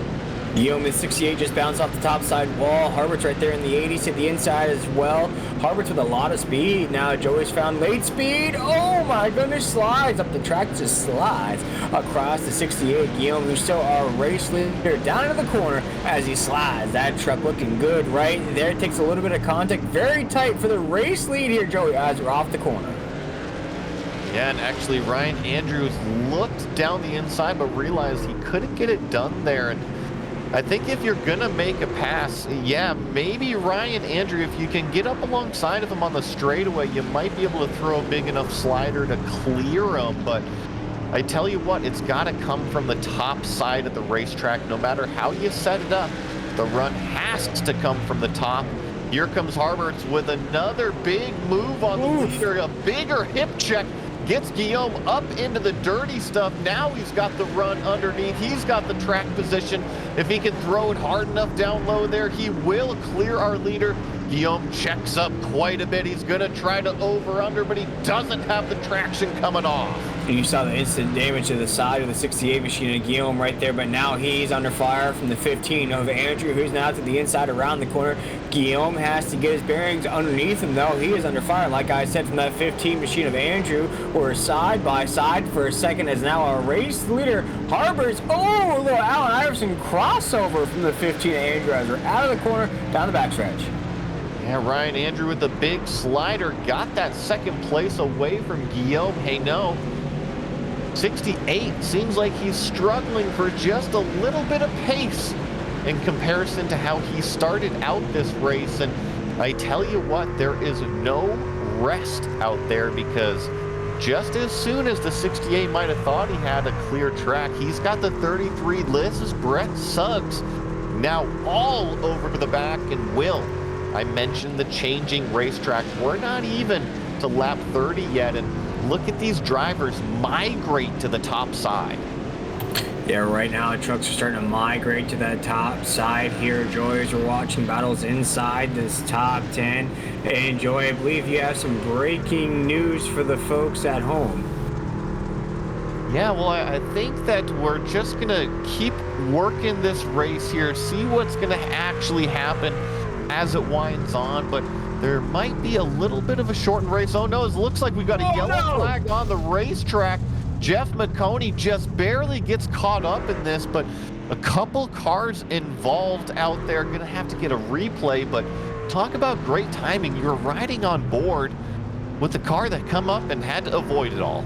Guillaume in 68 just bounced off the top side wall. Harbert's right there in the 80s, hit the inside as well. Harbert's with a lot of speed. Now Joey's found late speed. Oh my goodness, slides up the track, just slides across the 68. Guillaume, who's still our race leader, down into the corner as he slides. That truck looking good right there. Takes a little bit of contact. Very tight for the race lead here, Joey, as we're off the corner. Yeah, and actually Ryan Andrews looked down the inside but realized he couldn't get it done there. And I think if you're gonna make a pass, yeah, maybe Ryan Andrew, if you can get up alongside of him on the straightaway, you might be able to throw a big enough slider to clear him. But I tell you what, it's got to come from the top side of the racetrack. No matter how you set it up, the run has to come from the top. Here comes Harberts with another big move on the leader, a bigger hip check. Gets Guillaume up into the dirty stuff. Now he's got the run underneath. He's got the track position. If he can throw it hard enough down low there, he will clear our leader. Guillaume checks up quite a bit. He's going to try to over-under, but he doesn't have the traction coming off. And you saw the instant damage to the side of the 68 machine of Guillaume right there, but now he's under fire from the 15 of Andrew, who's now to the inside around the corner. Guillaume has to get his bearings underneath him, though. He is under fire, like I said, from that 15 machine of Andrew. We're side by side for a second as now our race leader, Harberts. Oh, a little Allen Iverson crossover from the 15 of Andrew as we're out of the corner, down the backstretch. Yeah, Ryan Andrew with the big slider got that second place away from Guillaume Hayneau. 68 seems like he's struggling for just a little bit of pace in comparison to how he started out this race. And I tell you what, there is no rest out there, because just as soon as the 68 might have thought he had a clear track, he's got the 33. This is Brett Suggs now all over the back. And Will, I mentioned the changing racetrack. We're not even to lap 30 yet, and look at these drivers migrate to the top side. Yeah, right now the trucks are starting to migrate to that top side here, Joy, as we're watching battles inside this top 10. And Joy, I believe you have some breaking news for the folks at home. Yeah, well, I think that we're just gonna keep working this race here, see what's gonna actually happen as it winds on, but there might be a little bit of a shortened race. Oh no, it looks like we've got a yellow flag on the racetrack. Jeff Maconi just barely gets caught up in this, but a couple cars involved out there. Gonna have to get a replay, but talk about great timing. You're riding on board with the car that come up and had to avoid it all.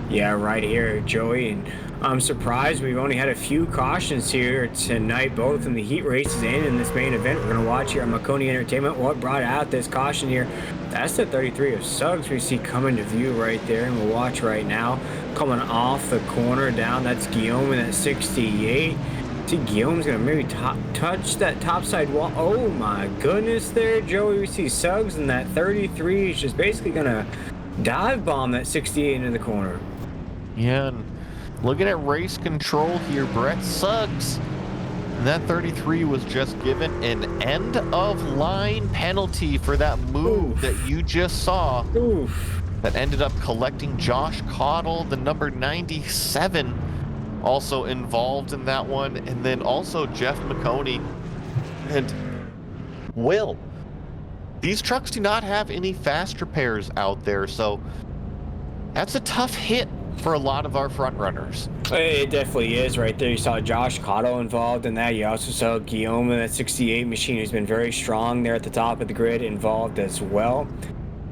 Yeah, right here, Joey, and I'm surprised we've only had a few cautions here tonight, both in the heat races and in this main event we're going to watch here on Maconi Entertainment. What brought out this caution here? That's the 33 of Suggs we see coming to view right there, and we'll watch right now. Coming off the corner down, that's Guillaume in that 68. See, Guillaume's going to maybe touch that topside wall. Oh my goodness there, Joey. We see Suggs in that 33. He's just basically going to dive bomb that 68 into the corner. Yeah, and looking at race control here, Brett Suggs, that 33 was just given an end-of-line penalty for that move that you just saw. That ended up collecting Josh Cottle, the number 97, also involved in that one, and then also Jeff Maconi. And Will, these trucks do not have any fast repairs out there, so that's a tough hit for a lot of our front runners. It definitely is right there. You saw Josh Cotto involved in that. You also saw Guillaume in that 68 machine, who's been very strong there at the top of the grid, involved as well.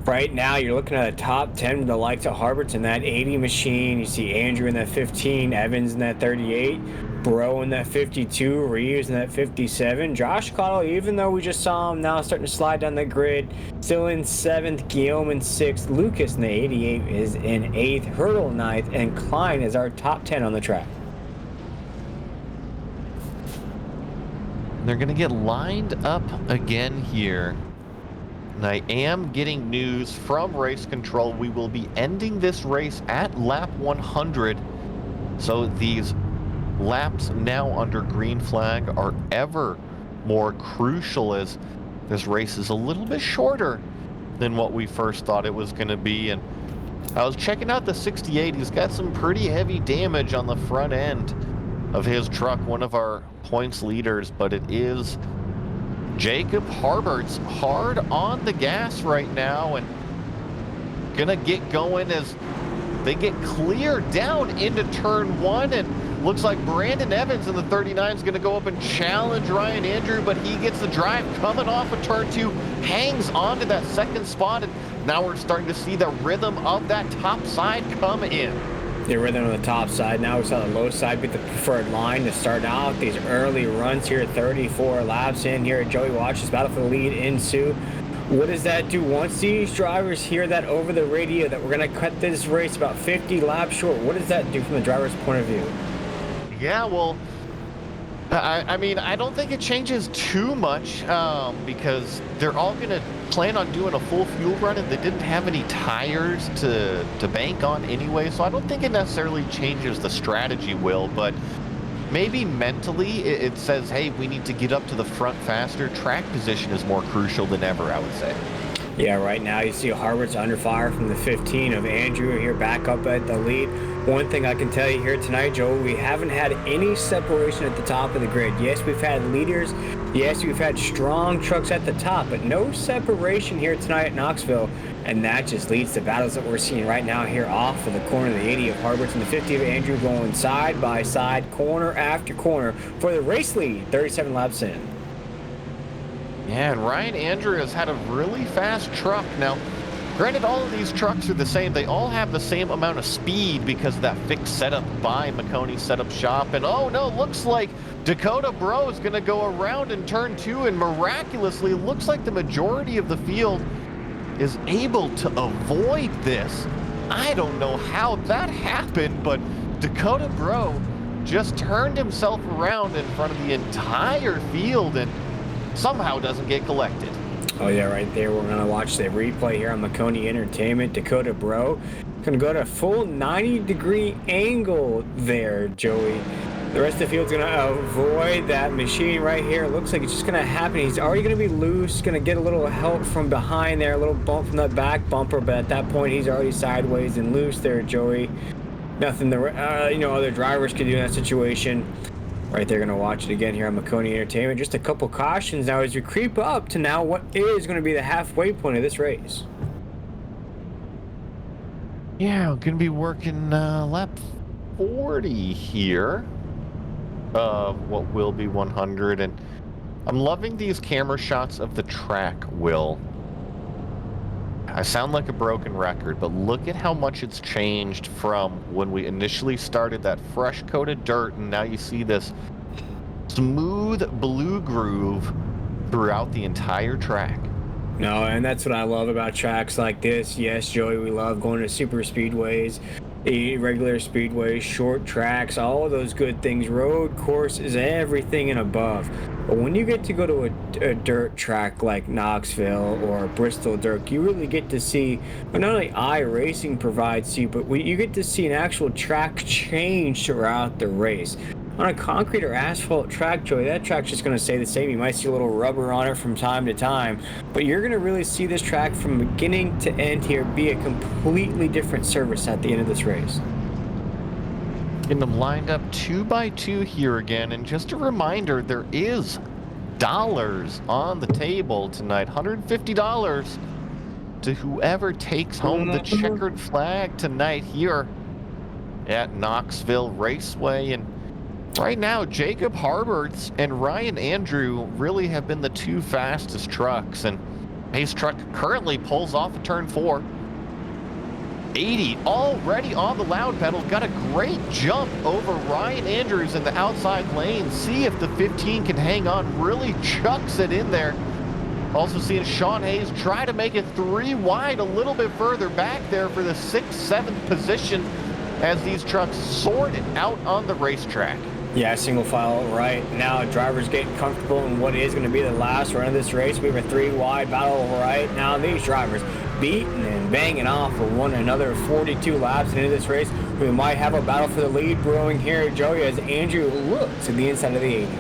Right now, you're looking at a top 10 with the likes of Harberts in that 80 machine. You see Andrew in that 15, Evans in that 38, Bro in that 52, Reeves in that 57. Josh Cottle, even though we just saw him now starting to slide down the grid, still in 7th, Guillaume in 6th, Lucas in the 88 is in 8th, Hurdle 9th, and Klein is our top 10 on the track. They're going to get lined up again here. And I am getting news from race control. We will be ending this race at lap 100. So these laps now under green flag are ever more crucial, as this race is a little bit shorter than what we first thought it was going to be. And I was checking out the 68. He's got some pretty heavy damage on the front end of his truck, one of our points leaders, but it is Jacob Harbert's hard on the gas right now and gonna get going as they get clear down into turn 1, and looks like Brandon Evans in the 39 is gonna go up and challenge Ryan Andrew, but he gets the drive coming off of turn 2, hangs on to that second spot, and now we're starting to see the rhythm of that top side come in. The rhythm on the top side. Now we saw the low side be the preferred line to start out these early runs here. 34 laps in here. Joey watches battle for the lead ensue. What does that do once these drivers hear that over the radio that we're going to cut this race about 50 laps short? What does that do from the driver's point of view? Yeah, well, I mean, I don't think it changes too much because they're all going to plan on doing a full fuel run, and they didn't have any tires to bank on anyway, so I don't think it necessarily changes the strategy, Will, but maybe mentally it says, hey, we need to get up to the front faster. Track position is more crucial than ever, I would say. Yeah, right now you see Harbert's under fire from the 15 of Andrew here back up at the lead. One thing I can tell you here tonight, Joe, we haven't had any separation at the top of the grid. Yes, we've had leaders. Yes, we've had strong trucks at the top, but no separation here tonight at Knoxville. And that just leads to battles that we're seeing right now here off of the corner of the 80 of Harbert's and the 50 of Andrew, going side by side, corner after corner for the race lead, 37 laps in. Yeah, and Ryan Andrew has had a really fast truck. Now, granted, all of these trucks are the same. They all have the same amount of speed because of that fixed setup by Maconi Setup Shop. And oh no, looks like Dakota Bro is going to go around in turn 2, and miraculously, looks like the majority of the field is able to avoid this. I don't know how that happened, but Dakota Bro just turned himself around in front of the entire field and somehow doesn't get collected. Oh yeah, right there. We're gonna watch the replay here on Maconi Entertainment. Dakota Bro gonna go to a full 90-degree angle there, Joey. The rest of the field's gonna avoid that machine right here. It looks like it's just gonna happen. He's already gonna be loose, gonna get a little help from behind there, a little bump from that back bumper, but at that point he's already sideways and loose there, Joey. Nothing the other drivers could do in that situation. Right there, gonna watch it again here on Maconi Entertainment. Just a couple cautions now as you creep up to now what is gonna be the halfway point of this race. Yeah, we're gonna be working lap 40 here of what will be 100, and I'm loving these camera shots of the track, Will. I sound like a broken record, but look at how much it's changed from when we initially started that fresh coat of dirt, and now you see this smooth blue groove throughout the entire track. No, and that's what I love about tracks like this. Yes, Joey, we love going to super speedways, regular speedways, short tracks, all of those good things. Road course is everything and above. But when you get to go to a dirt track like Knoxville or Bristol Dirt, you really get to see what not only iRacing provides you, but you get to see an actual track change throughout the race. On a concrete or asphalt track, Joey, that track's just going to stay the same. You might see a little rubber on it from time to time, but you're going to really see this track from beginning to end here be a completely different service at the end of this race. Getting them lined up 2 by 2 here again, and just a reminder, there is dollars on the table tonight, $150 to whoever takes home the checkered flag tonight here at Knoxville Raceway. And right now, Jacob Harberts and Ryan Andrew really have been the 2 fastest trucks, and Hayes' truck currently pulls off of turn 4. 80 already on the loud pedal, got a great jump over Ryan Andrews in the outside lane. See if the 15 can hang on, really chucks it in there. Also seeing Sean Hayes try to make it 3 wide, a little bit further back there for the 6th, 7th position as these trucks sort it out on the racetrack. Yeah, single file right now. Drivers getting comfortable in what is going to be the last run of this race. We have a 3 wide battle right now. These drivers beating and banging off for one another. 42 laps into this race. We might have a battle for the lead brewing here, Joey, as Andrew looks at the inside of the 80.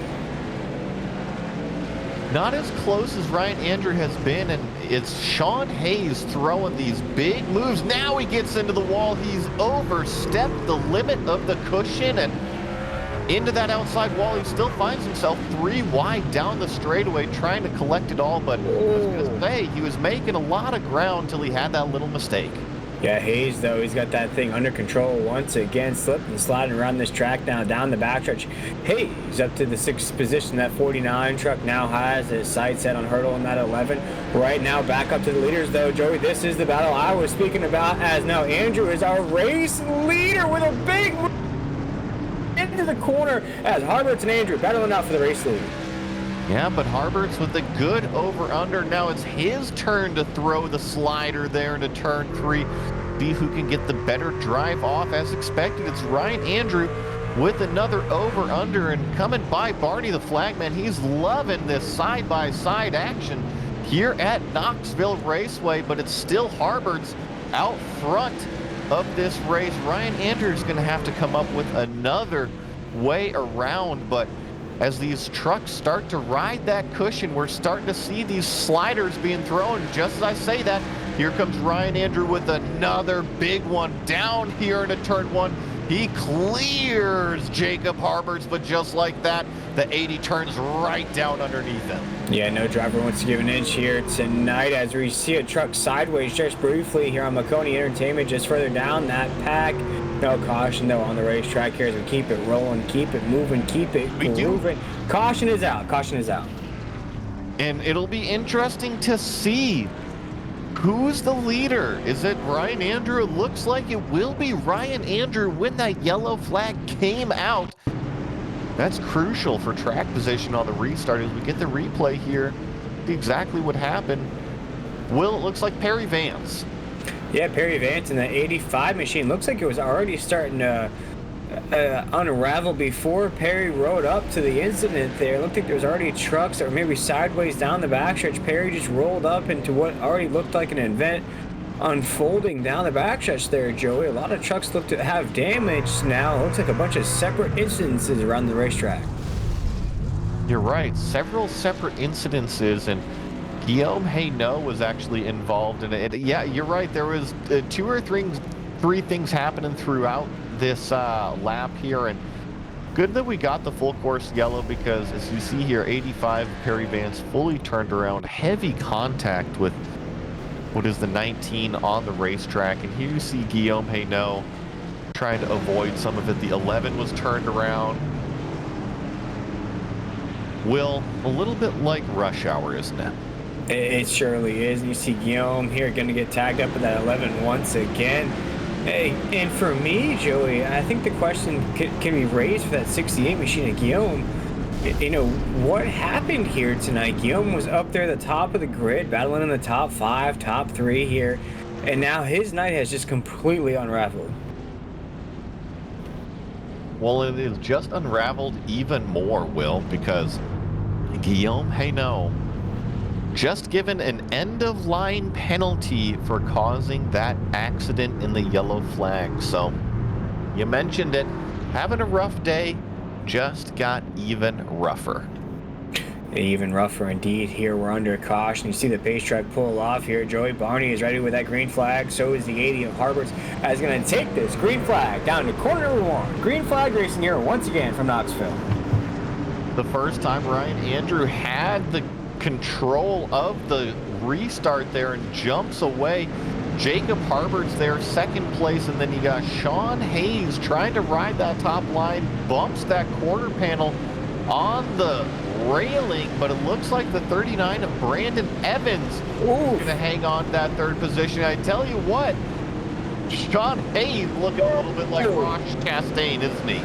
Not as close as Ryan Andrew has been, and it's Sean Hayes throwing these big moves. Now he gets into the wall. He's overstepped the limit of the cushion and into that outside wall. He still finds himself 3 wide down the straightaway trying to collect it all, but I was going to say, he was making a lot of ground till he had that little mistake. Yeah, Hayes, though, he's got that thing under control once again, slipping and sliding around this track now, down the backstretch. Hayes up to the 6th position. That 49 truck now has his sights set on Hurdle in that 11. Right now, back up to the leaders, though, Joey. This is the battle I was speaking about, as now Andrew is our race leader with a big move into the corner as Harberts and Andrew battling out for the race lead. Yeah, but Harberts with a good over-under. Now it's his turn to throw the slider there into turn 3. See who can get the better drive off. As expected, it's Ryan Andrew with another over-under, and coming by Barney the Flagman. He's loving this side-by-side action here at Knoxville Raceway, but it's still Harberts out front of this race. Ryan Andrews going to have to come up with another way around, but as these trucks start to ride that cushion, we're starting to see these sliders being thrown. Just as I say that, here comes Ryan Andrew with another big one down here into turn 1. He clears Jacob Harberts, but just like that, the 80 turns right down underneath him. Yeah, no driver wants to give an inch here tonight as we see a truck sideways just briefly here on Maconi Entertainment, just further down that pack. No caution, though, on the racetrack here as we keep it rolling, keep it moving, keep it moving. Caution is out. Caution is out. And it'll be interesting to see who's the leader. Is it Ryan Andrew? It looks like it will be Ryan Andrew when that yellow flag came out. That's crucial for track position on the restart as we get the replay here. See exactly what happened. Will, it looks like Perry Vance. Yeah, Perry Vance in the 85 machine. Looks like it was already starting to unravel before Perry rode up to the incident there. It looked like there was already trucks that were maybe sideways down the backstretch. Perry just rolled up into what already looked like an event unfolding down the backstretch there, Joey. A lot of trucks look to have damage now. It looks like a bunch of separate incidences around the racetrack. You're right. Several separate incidences, and Guillaume Hainaut was actually involved in it. Yeah, you're right. There was 2 or 3 things happening throughout this lap here, and good that we got the full course yellow because, as you see here, 85 Perry Vance fully turned around. Heavy contact with what is the 19 on the racetrack, and here you see Guillaume Hainaut trying to avoid some of it. The 11 was turned around. Will, a little bit like rush hour, isn't it? It surely is. And you see Guillaume here going to get tagged up at that 11 once again. Hey, and for me, Joey, I think the question can be raised for that 68 machine of Guillaume. You know, what happened here tonight? Guillaume was up there at the top of the grid, battling in the top 5, top 3 here. And now his night has just completely unraveled. Well, it is just unraveled even more, Will, because Guillaume Hainaut just given an end-of-line penalty for causing that accident in the yellow flag. So, you mentioned it, having a rough day, just got even rougher. Even rougher indeed. Here we're under caution. You see the pace track pull off here. Joey Barney is ready with that green flag. So is the 80 of Harberts. As going to take this green flag down to corner number 1. Green flag racing here once again from Knoxville. The first time Ryan Andrew had the control of the restart there and jumps away. Jacob Harbert's there, second place, and then you got Sean Hayes trying to ride that top line, bumps that quarter panel on the railing, but it looks like the 39 of Brandon Evans is going to hang on to that third position. I tell you what, Sean Hayes looking a little bit like Ross Chastain, isn't he?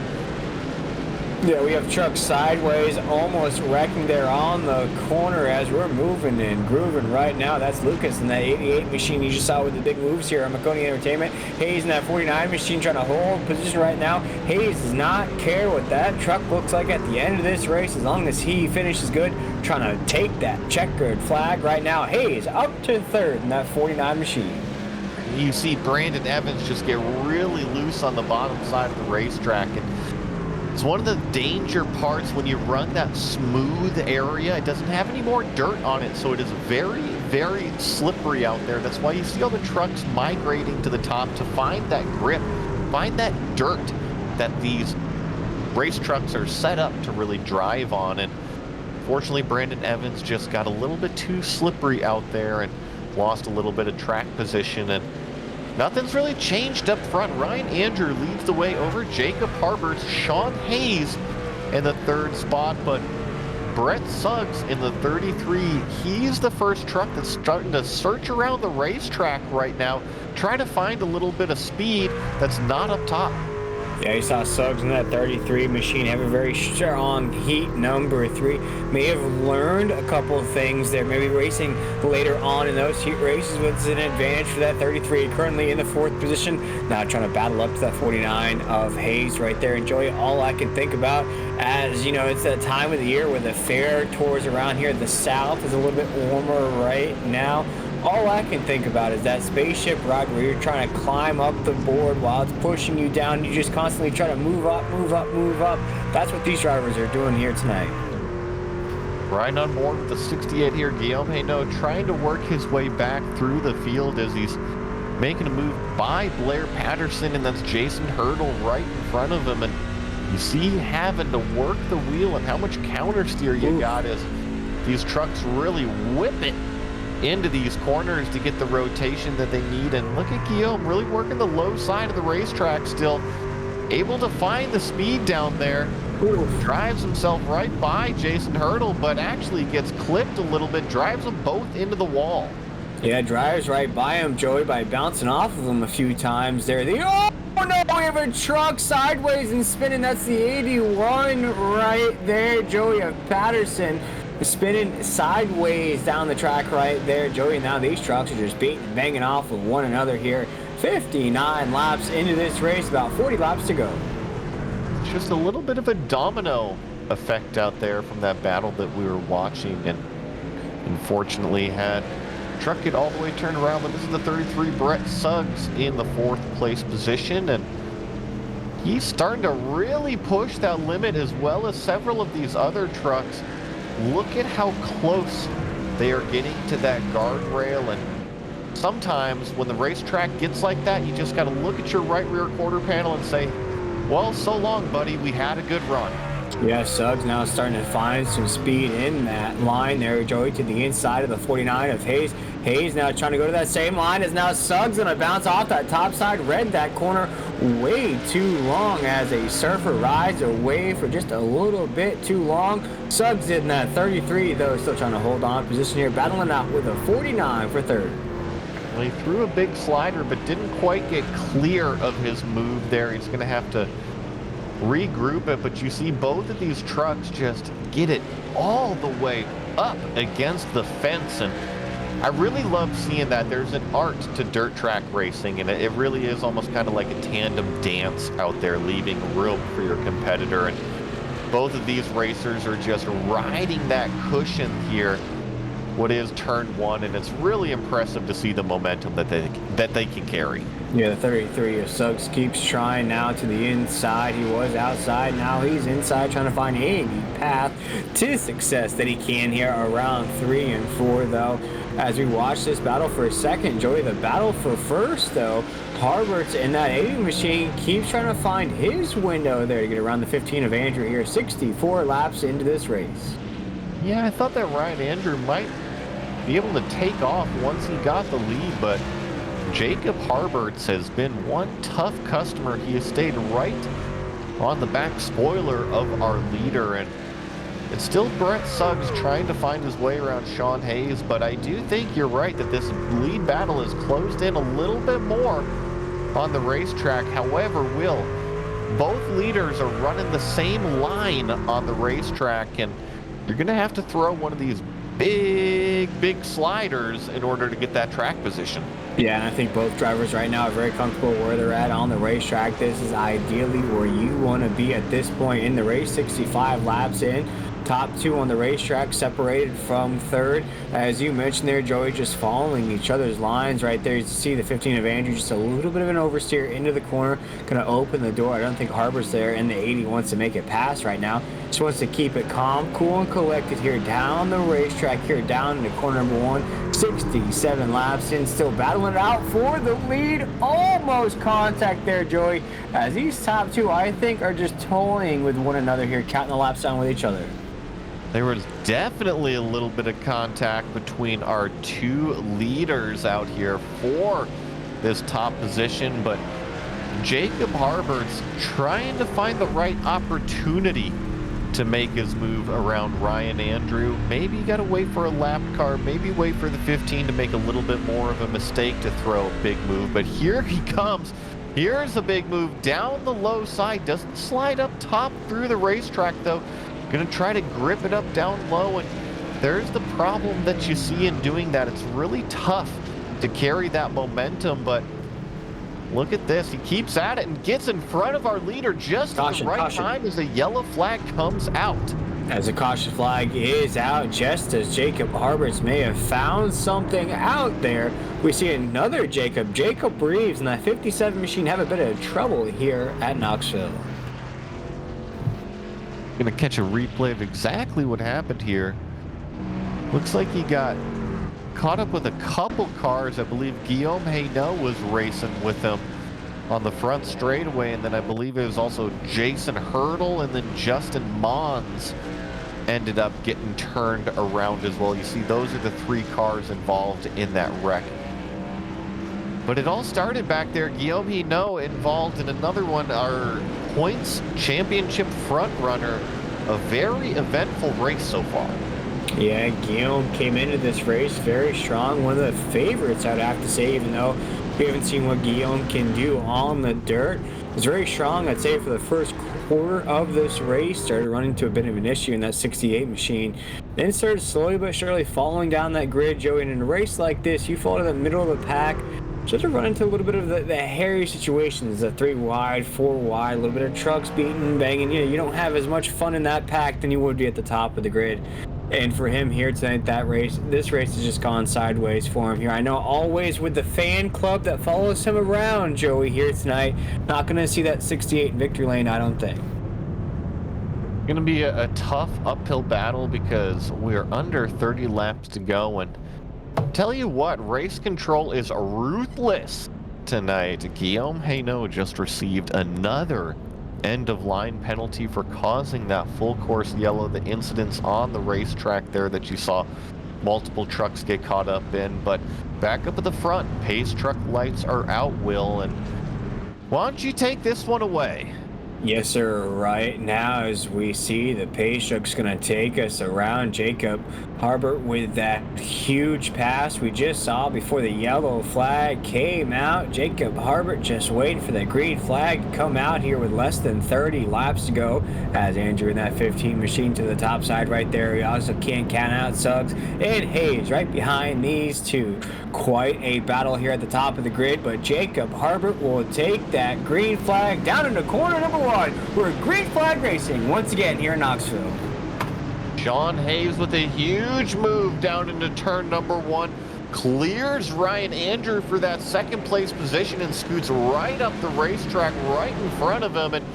Yeah, we have trucks sideways, almost wrecking there on the corner as we're moving and grooving right now. That's Lucas in that 88 machine you just saw with the big moves here on Maconi Entertainment. Hayes in that 49 machine trying to hold position right now. Hayes does not care what that truck looks like at the end of this race as long as he finishes good, trying to take that checkered flag right now. Hayes up to third in that 49 machine. You see Brandon Evans just get really loose on the bottom side of the racetrack, and it's one of the danger parts when you run that smooth area. It doesn't have any more dirt on it, so it is very, very slippery out there. That's why you see all the trucks migrating to the top to find that grip, find that dirt that these race trucks are set up to really drive on. And fortunately, Brandon Evans just got a little bit too slippery out there and lost a little bit of track position, and nothing's really changed up front. Ryan Andrew leads the way over Jacob Harberts, Sean Hayes in the third spot, but Brett Suggs in the 33. He's the first truck that's starting to search around the racetrack right now, trying to find a little bit of speed that's not up top. Yeah, you saw Suggs in that 33 machine have a very strong heat number 3. May have learned a couple of things there. Maybe racing later on in those heat races was an advantage for that 33. Currently in the 4th position. Now trying to battle up to that 49 of Hayes right there. And Joey, all I can think about as, you know, it's that time of the year where the fair tours around here. The south is a little bit warmer right now. All I can think about is that spaceship ride where you're trying to climb up the board while it's pushing you down. You just constantly try to move up, move up, move up. That's what these drivers are doing here tonight. Riding on board with the 68 here, Guillaume Hainaut trying to work his way back through the field as he's making a move by Blair Patterson, and that's Jason Hurdle right in front of him. And you see having to work the wheel and how much counter steer you got as these trucks really whip it into these corners to get the rotation that they need. And look at Guillaume really working the low side of the racetrack still, able to find the speed down there. Drives himself right by Jason Hurdle, but actually gets clipped a little bit, drives them both into the wall. Yeah, drives right by him, Joey, by bouncing off of him a few times there. Oh no, we have a truck sideways and spinning. That's the 81 right there, Joey, of Patterson. Spinning sideways down the track right there, Joey. Now these trucks are just banging off of one another here. 59 laps into this race, about 40 laps to go. It's just a little bit of a domino effect out there from that battle that we were watching, and unfortunately had truck get all the way turned around. But this is the 33 Brett Suggs in the 4th place position, and he's starting to really push that limit as well as several of these other trucks. Look at how close they are getting to that guardrail, and sometimes when the racetrack gets like that, you just got to look at your right rear quarter panel and say, well, so long, buddy, we had a good run. Yeah, Suggs now starting to find some speed in that line there, Joey, to the inside of the 49 of Hayes. Hayes now trying to go to that same line as now Suggs going to bounce off that top side, read that corner way too long as a surfer rides away for just a little bit too long. Suggs did in that 33, though, still trying to hold on position here, battling out with a 49 for third. Well, he threw a big slider, but didn't quite get clear of his move there. He's going to have to regroup it, but you see both of these trucks just get it all the way up against the fence, and I really love seeing that. There's an art to dirt track racing, and it really is almost kind of like a tandem dance out there, leaving room for your competitor, and both of these racers are just riding that cushion here, what is turn one, and it's really impressive to see the momentum that they can carry. Yeah, the 33 of Suggs keeps trying now to the inside. He was outside, now he's inside trying to find any path to success that he can here around 3 and 4, though. As we watch this battle for a second, Joey, the battle for first, though, Harbert's in that 80 machine keeps trying to find his window there to get around the 15 of Andrew here, 64 laps into this race. Yeah, I thought that Ryan Andrew might be able to take off once he got the lead, but Jacob Harberts has been one tough customer. He has stayed right on the back spoiler of our leader, and it's still Brett Suggs trying to find his way around Sean Hayes, but I do think you're right that this lead battle is closed in a little bit more on the racetrack. However, both leaders are running the same line on the racetrack, and you're going to have to throw one of these big sliders in order to get that track position. Yeah, and I think both drivers right now are very comfortable where they're at on the racetrack. This is ideally where you want to be at this point in the race. 65 laps in. Top two on the racetrack separated from third. As you mentioned there, Joey, just following each other's lines right there. You see the 15 of Andrew, just a little bit of an oversteer into the corner. Going to open the door. I don't think Harbor's there, and the 80 wants to make it pass right now. Just wants to keep it calm, cool, and collected here down the racetrack here, down into corner number 1. 67 laps in, still battling it out for the lead. Almost contact there, Joey, as these top two, I think, are just toying with one another here, counting the laps down with each other. There was definitely a little bit of contact between our two leaders out here for this top position, but Jacob Harbert's trying to find the right opportunity to make his move around Ryan Andrew. Maybe you got to wait for a lap car, maybe wait for the 15 to make a little bit more of a mistake to throw a big move, but here he comes. Here's a big move down the low side, doesn't slide up top through the racetrack though. Gonna try to grip it up down low, and there's the problem that you see in doing that. It's really tough to carry that momentum, but look at this. He keeps at it and gets in front of our leader just at the right time as a yellow flag comes out. As a caution flag is out, just as Jacob Harberts may have found something out there, we see another Jacob Reeves, and that 57 machine have a bit of trouble here at Knoxville. Gonna catch a replay of exactly what happened here. Looks like he got caught up with a couple cars. I believe Guillaume Hainaut was racing with him on the front straightaway, and then I believe it was also Jason Hurdle, and then Justin Mons ended up getting turned around as well. You see, those are the 3 cars involved in that wreck. But it all started back there. Guillaume Hainaut involved in another one, our points championship front runner. A very eventful race so far. Yeah, Guillaume came into this race very strong. One of the favorites, I'd have to say, even though we haven't seen what Guillaume can do on the dirt. It's very strong, I'd say, for the first quarter of this race. Started running into a bit of an issue in that 68 machine. Then started slowly but surely falling down that grid, Joey. And in a race like this, you fall to the middle of the pack. Just to run into a little bit of the hairy situations, the 3 wide, 4 wide, a little bit of trucks beating, banging. You know, you don't have as much fun in that pack than you would be at the top of the grid. And for him here tonight, this race has just gone sideways for him here. I know always with the fan club that follows him around, Joey, here tonight, not going to see that 68 victory lane, I don't think. Going to be a tough uphill battle because we're under 30 laps to go, and tell you what, race control is ruthless tonight. Guillaume Hainaut just received another end of line penalty for causing that full course yellow, the incidents on the racetrack there that you saw multiple trucks get caught up in. But back up at the front, pace truck lights are out, Will, and why don't you take this one away? Yes, sir. Right now, as we see, the pace truck's going to take us around Jacob Harbert with that huge pass we just saw before the yellow flag came out. Jacob Harbert just waiting for the green flag to come out here with less than 30 laps to go. As Andrew in that 15 machine to the top side right there. We also can't count out Suggs and Hayes right behind these two. Quite a battle here at the top of the grid, but Jacob Harbert will take that green flag down into corner number 1. We're green flag racing once again here in Knoxville. Sean Hayes with a huge move down into turn number 1, clears Ryan Andrew for that second place position and scoots right up the racetrack right in front of him and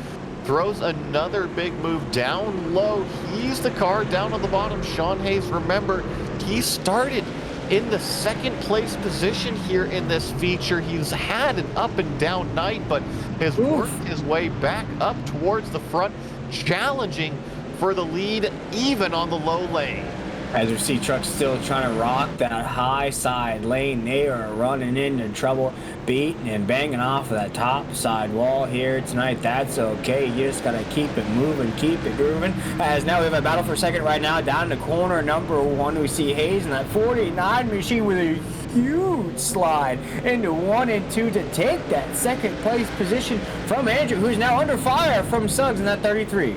throws another big move down low. He's the car down on the bottom. Sean Hayes, remember, he started in the second place position here in this feature. He's had an up and down night, but has worked his way back up towards the front, challenging for the lead even on the low lane. As we see trucks still trying to rock that high side lane, they are running into trouble, beating and banging off of that top side wall here tonight. That's okay. You just got to keep it moving, keep it grooving. As now we have a battle for second right now down to corner number 1. We see Hayes in that 49 machine with a huge slide into 1 and 2 to take that second place position from Andrew, who's now under fire from Suggs in that 33.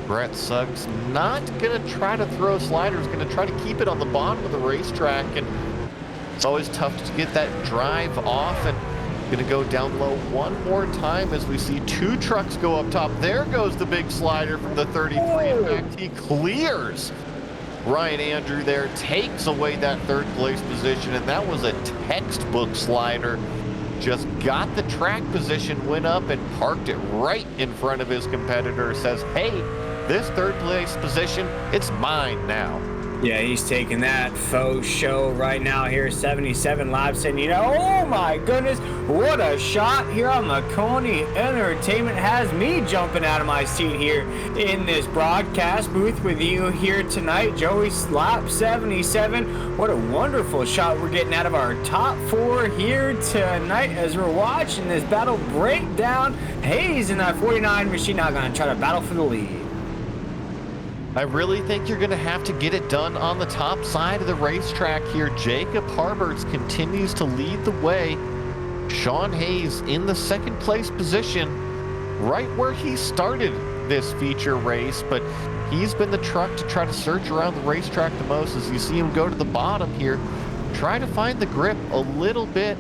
Brett Suggs not going to try to throw sliders, going to try to keep it on the bottom of the racetrack, and it's always tough to get that drive off, and going to go down low one more time as we see 2 trucks go up top. There goes the big slider from the 33. In fact, he clears Ryan Andrew there, takes away that third place position, and that was a textbook slider. Just got the track position, went up and parked it right in front of his competitor. Says, hey, this third place position, it's mine now. Yeah, he's taking that faux show right now here, 77 laps, and you know, oh my goodness, what a shot here on Maconi Entertainment. Has me jumping out of my seat here in this broadcast booth with you here tonight. Joey, lap 77. What a wonderful shot we're getting out of our top 4 here tonight as we're watching this battle break down. Hayes in that 49 machine now going to try to battle for the lead. I really think you're going to have to get it done on the top side of the racetrack here. Jacob Harbert continues to lead the way. Sean Hayes in the second place position, right where he started this feature race, but he's been the truck to try to search around the racetrack the most. As you see him go to the bottom here, try to find the grip a little bit,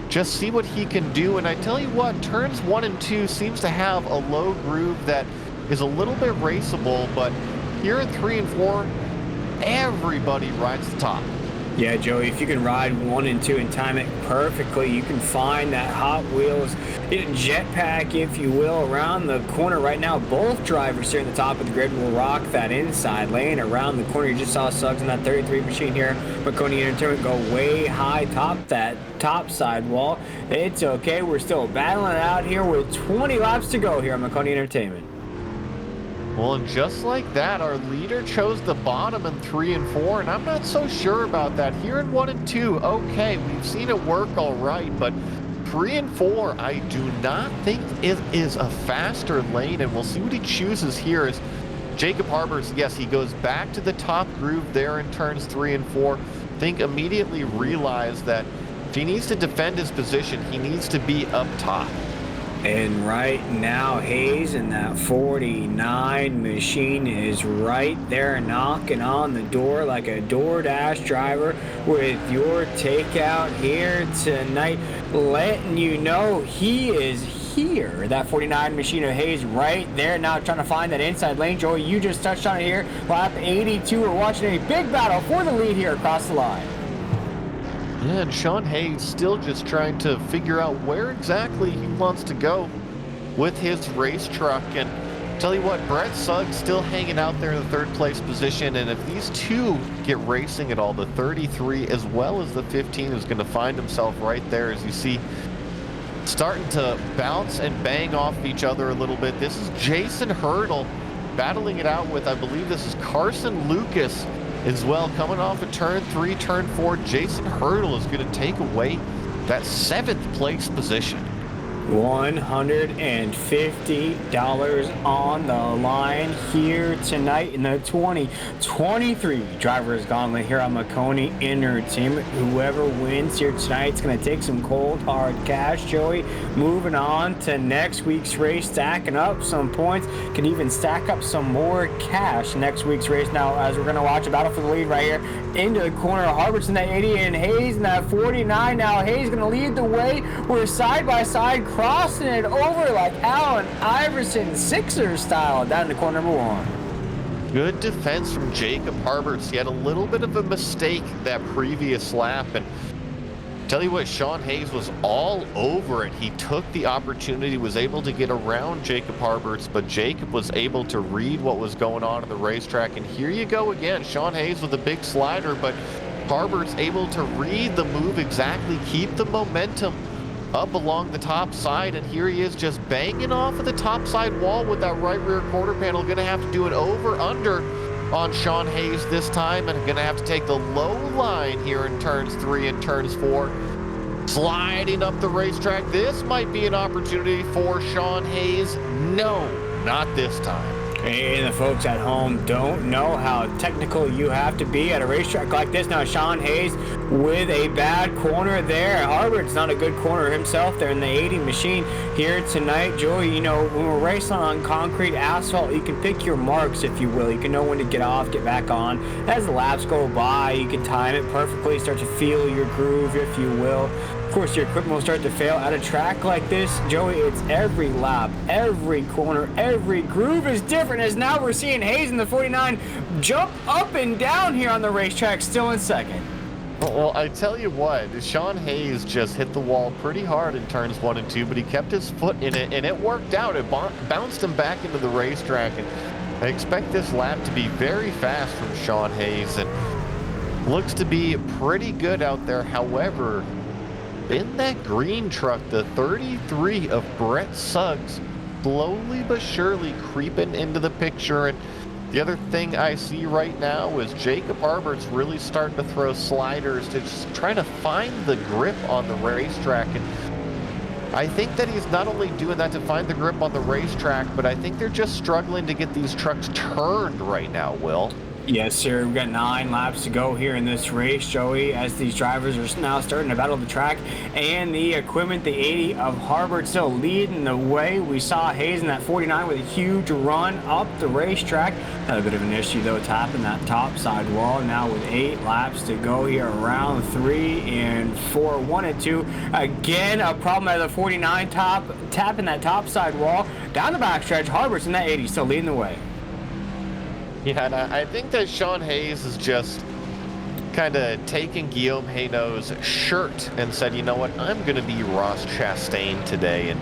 just see what he can do. And I tell you what, turns 1 and 2 seems to have a low groove that is a little bit raceable, but here in 3 and 4, everybody rides the top. Yeah, Joey, if you can ride 1 and 2 and time it perfectly, you can find that Hot Wheels jetpack, if you will, around the corner right now. Both drivers here at the top of the grid will rock that inside lane around the corner. You just saw Suggs in that 33 machine here. Maconi Entertainment go way high, top that top side wall. It's okay. We're still battling it out here with 20 laps to go here on Maconi Entertainment. Well, and just like that, our leader chose the bottom in 3 and 4, and I'm not so sure about that. Here in 1 and 2, okay, we've seen it work all right, but 3 and 4, I do not think it is a faster lane, and we'll see what he chooses here. As Jacob Harbert, yes, he goes back to the top groove there in turns 3 and 4. I think immediately realized that if he needs to defend his position, he needs to be up top. And right now, Hayes in that 49 machine is right there knocking on the door like a DoorDash driver with your takeout here tonight, letting you know he is here. That 49 machine of Hayes right there now trying to find that inside lane. Joey, you just touched on it here. Lap 82, we're watching a big battle for the lead here across the line. Yeah, and Sean Hayes still just trying to figure out where exactly he wants to go with his race truck. And tell you what, Brett Suggs still hanging out there in the third place position. And if these two get racing at all, the 33 as well as the 15 is going to find himself right there. As you see, starting to bounce and bang off each other a little bit. This is Jason Hurdle battling it out with, I believe this is Carson Lucas as well, coming off of turn 3, turn 4. Jason Hurdle is going to take away that 7th place position. $150 on the line here tonight in the 2023 Drivers Gauntlet here on Maconi Entertainment. Whoever wins here tonight is going to take some cold hard cash. Joey, moving on to next week's race, stacking up some points, can even stack up some more cash next week's race. Now, as we're going to watch a battle for the lead right here into the corner, Harbert's in that 80 and Hayes in that 49. Now Hayes going to lead the way. We're side by side, crossing it over like Allen Iverson Sixers style down to corner number 1. Good defense from Jacob Harberts. He had a little bit of a mistake that previous lap, and tell you what, Sean Hayes was all over it. He took the opportunity, was able to get around Jacob Harberts, but Jacob was able to read what was going on in the racetrack. And here you go again, Sean Hayes with a big slider, but Harberts able to read the move exactly, keep the momentum up along the top side, and here he is just banging off of the top side wall with that right rear quarter panel. Gonna have to do an over under on Sean Hayes this time, and gonna have to take the low line here in turns 3 and turns 4. Sliding up the racetrack. This might be an opportunity for Sean Hayes. No, not this time. And the folks at home don't know how technical you have to be at a racetrack like this. Now Sean Hayes with a bad corner there. Harbert's not a good corner himself there in the 80 machine here tonight. Joey, you know, when we're racing on concrete asphalt, you can pick your marks, if you will. You can know when to get off, get back on. As the laps go by, you can time it perfectly, start to feel your groove, if you will. Of course, your equipment will start to fail at a track like this. Joey, it's every lap, every corner, every groove is different, as now we're seeing Hayes in the 49 jump up and down here on the racetrack, still in second. Well, I tell you what, Sean Hayes just hit the wall pretty hard in turns 1 and 2, but he kept his foot in it, and it worked out. It bounced him back into the racetrack, and I expect this lap to be very fast from Sean Hayes, and looks to be pretty good out there. However, in that green truck, the 33 of Brett Suggs, slowly but surely creeping into the picture. And the other thing I see right now is Jacob Harbert's really starting to throw sliders to just trying to find the grip on the racetrack. And I think that he's not only doing that to find the grip on the racetrack, but I think they're just struggling to get these trucks turned right now, Will. Yes, sir. We've got 9 laps to go here in this race, Joey, as these drivers are now starting to battle the track and the equipment. The 80 of Harbert still leading the way. We saw Hayes in that 49 with a huge run up the racetrack. Had a bit of an issue, though, tapping that top side wall. Now with 8 laps to go here, around 3 and 4, 1 and 2. Again, a problem at the 49 tapping that top side wall. Down the backstretch, Harbert's in that 80, still leading the way. Yeah, and I think that Sean Hayes is just kind of taking Guillaume Hainaut's shirt and said, you know what, I'm going to be Ross Chastain today. And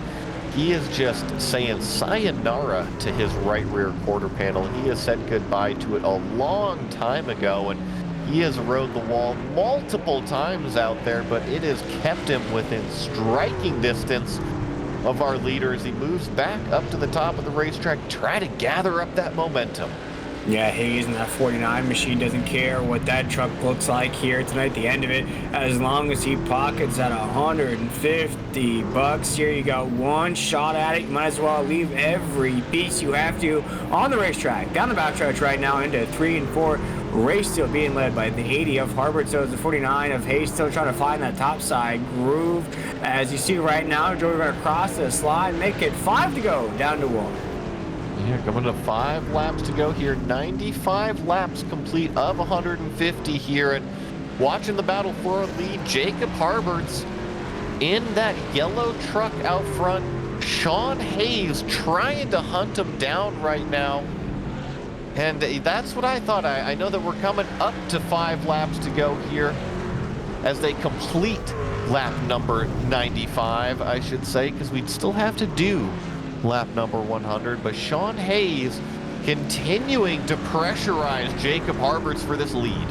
he is just saying sayonara to his right rear quarter panel. He has said goodbye to it a long time ago, and he has rode the wall multiple times out there, but it has kept him within striking distance of our leader as he moves back up to the top of the racetrack, try to gather up that momentum. Yeah, Hayes in that 49 machine doesn't care what that truck looks like here tonight at the end of it, as long as he pockets at $150. Here you got one shot at it. You might as well leave every piece you have to on the racetrack. Down the backstretch right now into 3 and 4. Race still being led by the 80 of Harbert, so it's the 49 of Hayes still trying to find that top side groove. As you see right now, Joey, we're going to cross the slide, make it 5 to go, down to 1. Yeah, coming to 5 laps to go here. 95 laps complete of 150 here. And watching the battle for a lead, Jacob Harbert's in that yellow truck out front. Sean Hayes trying to hunt him down right now. And that's what I thought. I know that we're coming up to 5 laps to go here as they complete lap number 95, I should say, because we'd still have to do lap number 100, but Sean Hayes continuing to pressurize Jacob Harberts for this lead.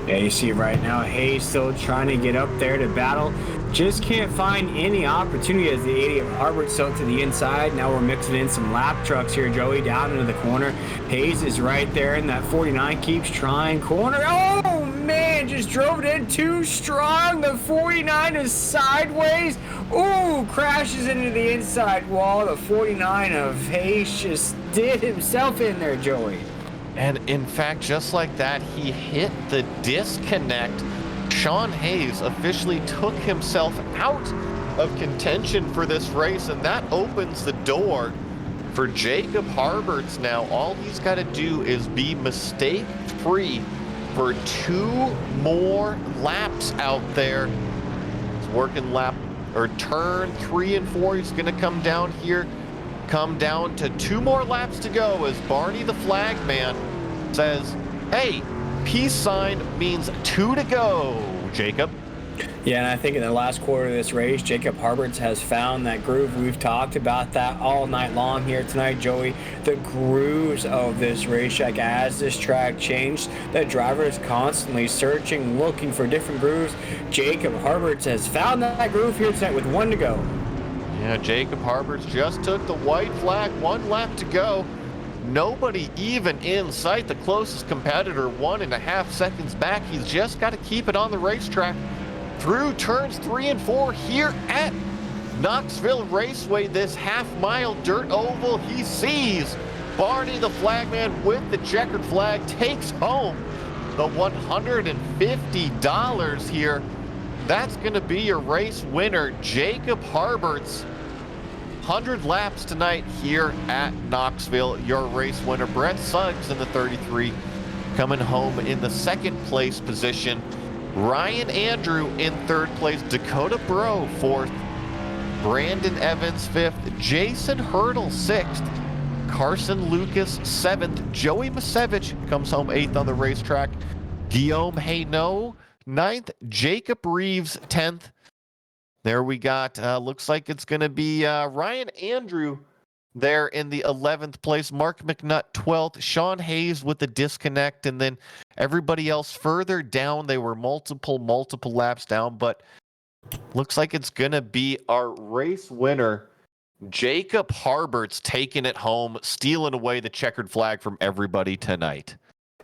Yeah, you see right now, Hayes still trying to get up there to battle. Just can't find any opportunity as the 80 of Harbert still to the inside. Now we're mixing in some lap trucks here, Joey, down into the corner. Hayes is right there, and that 49 keeps trying corner. Oh, man, just drove it in too strong. The 49 is sideways. Ooh, crashes into the inside wall. The 49 of Hayes just did himself in there, Joey. And in fact, just like that, he hit the disconnect. Sean Hayes officially took himself out of contention for this race, and that opens the door for Jacob Harberts now. All he's got to do is be mistake-free for 2 more laps out there. He's working turn 3 and 4. He's going to come down here. Come down to 2 more laps to go as Barney the flag man says, hey, peace sign means 2 to go, Jacob. Yeah, and I think in the last quarter of this race, Jacob Harberts has found that groove. We've talked about that all night long here tonight, Joey. The grooves of this racetrack, as this track changed, the driver is constantly searching, looking for different grooves. Jacob Harberts has found that groove here tonight with 1 to go. Yeah, Jacob Harberts just took the white flag, 1 lap to go. Nobody even in sight. The closest competitor 1.5 seconds back. He's just got to keep it on the racetrack through turns 3 and 4 here at Knoxville Raceway. This half-mile dirt oval, he sees Barney the flagman with the checkered flag, takes home the $150 here. That's going to be your race winner, Jacob Harberts. 100 laps tonight here at Knoxville. Your race winner, Brett Suggs in the 33, coming home in the 2nd place position. Ryan Andrew in 3rd place. Dakota Bro 4th. Brandon Evans 5th. Jason Hurdle 6th. Carson Lucas 7th. Joey Masevich comes home 8th on the racetrack. Guillaume Hainaut 9th. Jacob Reeves 10th. There we got, looks like it's going to be Ryan Andrew there in the 11th place. Mark McNutt 12th. Sean Hayes with the disconnect. And then everybody else further down. They were multiple laps down. But looks like it's going to be our race winner, Jacob Harberts, taking it home, stealing away the checkered flag from everybody tonight.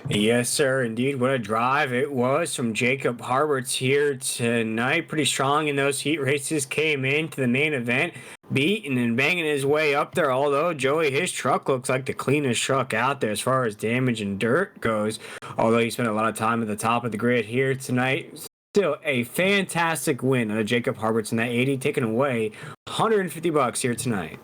Yes, sir. Indeed. What a drive it was from Jacob Harberts here tonight. Pretty strong in those heat races. Came into the main event, beating and banging his way up there. Although, Joey, his truck looks like the cleanest truck out there as far as damage and dirt goes. Although he spent a lot of time at the top of the grid here tonight. Still a fantastic win on Jacob Harberts in that 80, taking away $150 here tonight.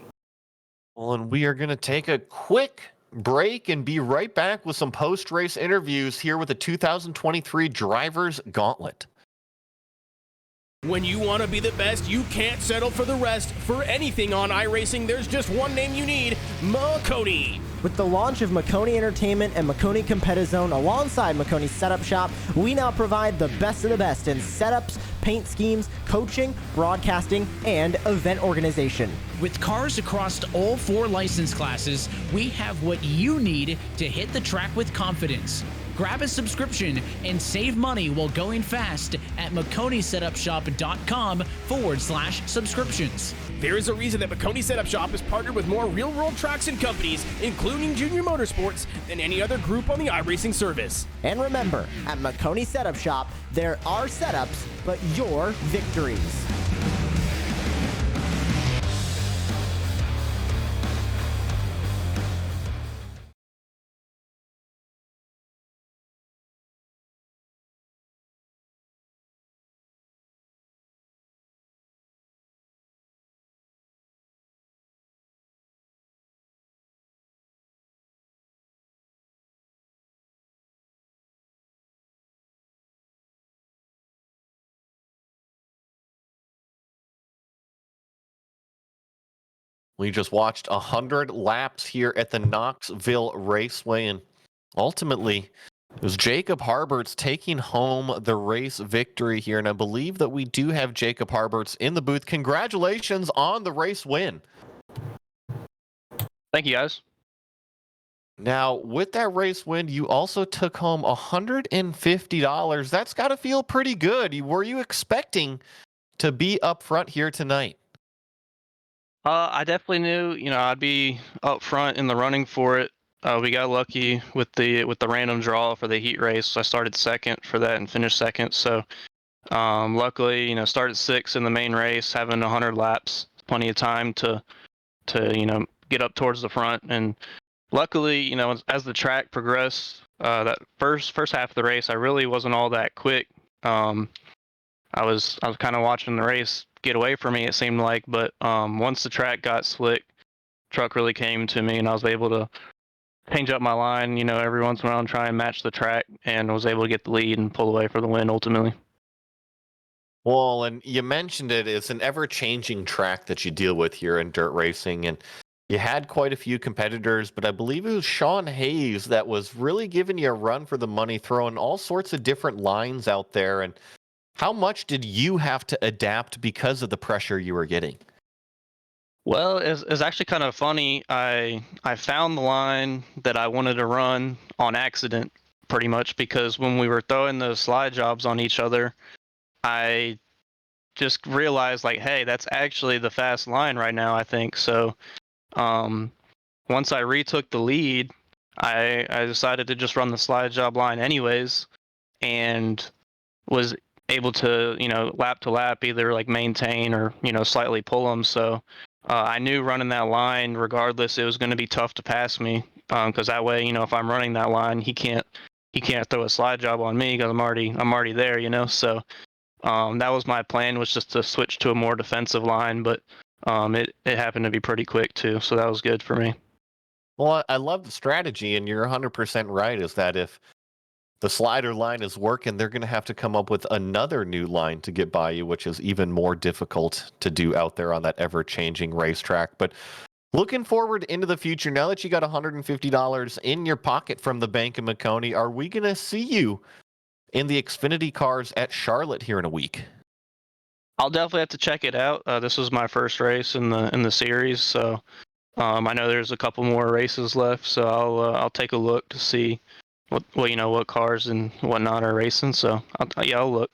Well, and we are going to take a quick break and be right back with some post-race interviews here with the 2023 Drivers Gauntlet. When you want to be the best, you can't settle for the rest. For anything on iRacing, there's just one name you need, Maconi. With the launch of Maconi Entertainment and Maconi Competizone alongside Maconi's Setup Shop, we now provide the best of the best in setups, paint schemes, coaching, broadcasting, and event organization. With cars across all 4 license classes, we have what you need to hit the track with confidence. Grab a subscription and save money while going fast at MaconiSetupShop.com/subscriptions. There is a reason that Maconi Setup Shop is partnered with more real-world tracks and companies, including Junior Motorsports, than any other group on the iRacing service. And remember, at Maconi Setup Shop, there are setups, but your victories. We just watched 100 laps here at the Knoxville Raceway, and ultimately it was Jacob Harberts taking home the race victory here. And I believe that we do have Jacob Harberts in the booth. Congratulations on the race win. Thank you, guys. Now, with that race win, you also took home $150. That's got to feel pretty good. Were you expecting to be up front here tonight? I definitely knew, I'd be up front in the running for it. We got lucky with the random draw for the heat race. I started second for that and finished second. So luckily, started sixth in the main race, having 100 laps, plenty of time to get up towards the front. And luckily, as the track progressed, that first half of the race, I really wasn't all that quick. I was kind of watching the race get away from me, it seemed like, but once the track got slick, truck really came to me, and I was able to change up my line, every once in a while and try and match the track, and was able to get the lead and pull away for the win ultimately. Well, and you mentioned it's an ever-changing track that you deal with here in dirt racing, and you had quite a few competitors, but I believe it was Sean Hayes that was really giving you a run for the money, throwing all sorts of different lines out there. And how much did you have to adapt because of the pressure you were getting? Well, it's actually kind of funny. I found the line that I wanted to run on accident, pretty much, because when we were throwing the slide jobs on each other, I just realized, like, hey, that's actually the fast line right now, I think. So once I retook the lead, I decided to just run the slide job line anyways, and was able to, lap to lap, either like maintain or, slightly pull them. So I knew running that line, regardless, it was going to be tough to pass me, because that way, if I'm running that line, he can't throw a slide job on me because I'm already there. So that was my plan, was just to switch to a more defensive line, but it happened to be pretty quick too, so that was good for me. Well, I love the strategy, and you're 100% right, is that if the slider line is working, they're going to have to come up with another new line to get by you, which is even more difficult to do out there on that ever-changing racetrack. But looking forward into the future, now that you got $150 in your pocket from the Bank of Maconi, are we going to see you in the Xfinity cars at Charlotte here in a week? I'll definitely have to check it out. This was my first race in the series, so I know there's a couple more races left, so I'll take a look to see what cars and whatnot are racing. So I'll look.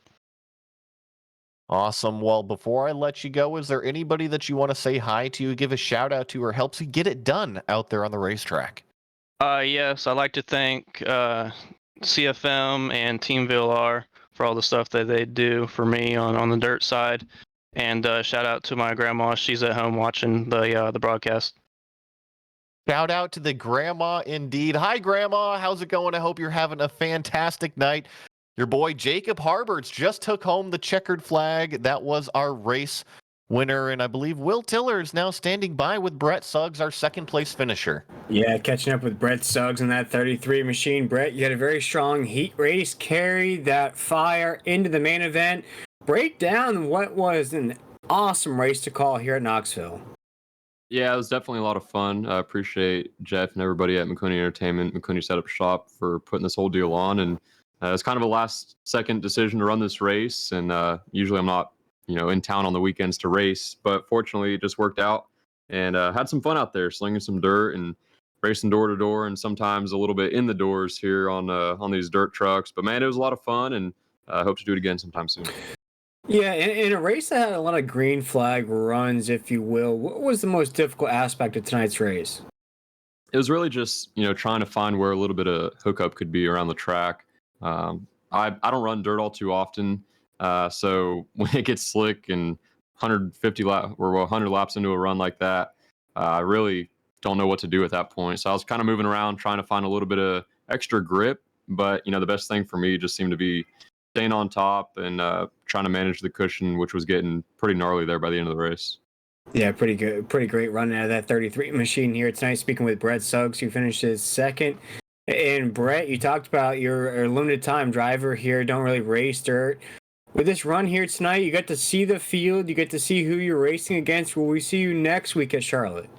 Awesome. Well, before I let you go, is there anybody that you want to say hi to, give a shout out to, or helps you get it done out there on the racetrack? Yes, I'd like to thank CFM and Team VLR for all the stuff that they do for me on the dirt side, and shout out to my grandma. She's at home watching the broadcast. Shout out to the grandma indeed. Hi, Grandma. How's it going? I hope you're having a fantastic night. Your boy Jacob Harberts just took home the checkered flag. That was our race winner, and I believe Will Tiller is now standing by with Brett Suggs, our second place finisher. Yeah, catching up with Brett Suggs in that 33 machine. Brett, you had a very strong heat race, carried that fire into the main event. Break down what was an awesome race to call here at Knoxville. Yeah, it was definitely a lot of fun. I appreciate Jeff and everybody at Maconi Entertainment, Maconi Setup Shop, for putting this whole deal on. And it's kind of a last-second decision to run this race. And usually I'm not, in town on the weekends to race, but fortunately it just worked out. And had some fun out there, slinging some dirt and racing door to door, and sometimes a little bit in the doors here on these dirt trucks. But man, it was a lot of fun, and I hope to do it again sometime soon. Yeah, in a race that had a lot of green flag runs, if you will, what was the most difficult aspect of tonight's race? It was really just, trying to find where a little bit of hookup could be around the track. I don't run dirt all too often, so when it gets slick and 100 laps into a run like that, I really don't know what to do at that point. So I was kind of moving around, trying to find a little bit of extra grip. But the best thing for me just seemed to be staying on top and trying to manage the cushion, which was getting pretty gnarly there by the end of the race. Yeah, pretty good. Pretty great run out of that 33 machine here tonight. Speaking with Brett Suggs, who finishes second. And Brett, you talked about you're a limited time driver here, don't really race dirt. With this run here tonight, you get to see the field, you get to see who you're racing against. Will we see you next week at Charlotte?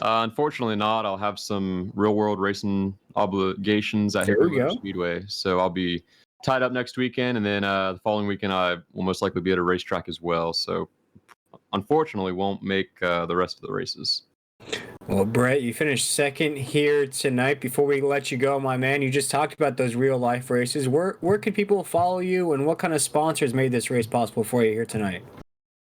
Unfortunately not. I'll have some real-world racing obligations at Hickory Speedway, so I'll be tied up next weekend, and then the following weekend I will most likely be at a racetrack as well. So unfortunately won't make the rest of the races. Well, Brett, you finished second here tonight. Before we let you go, my man, you just talked about those real life races. Where can people follow you, and what kind of sponsors made this race possible for you here tonight?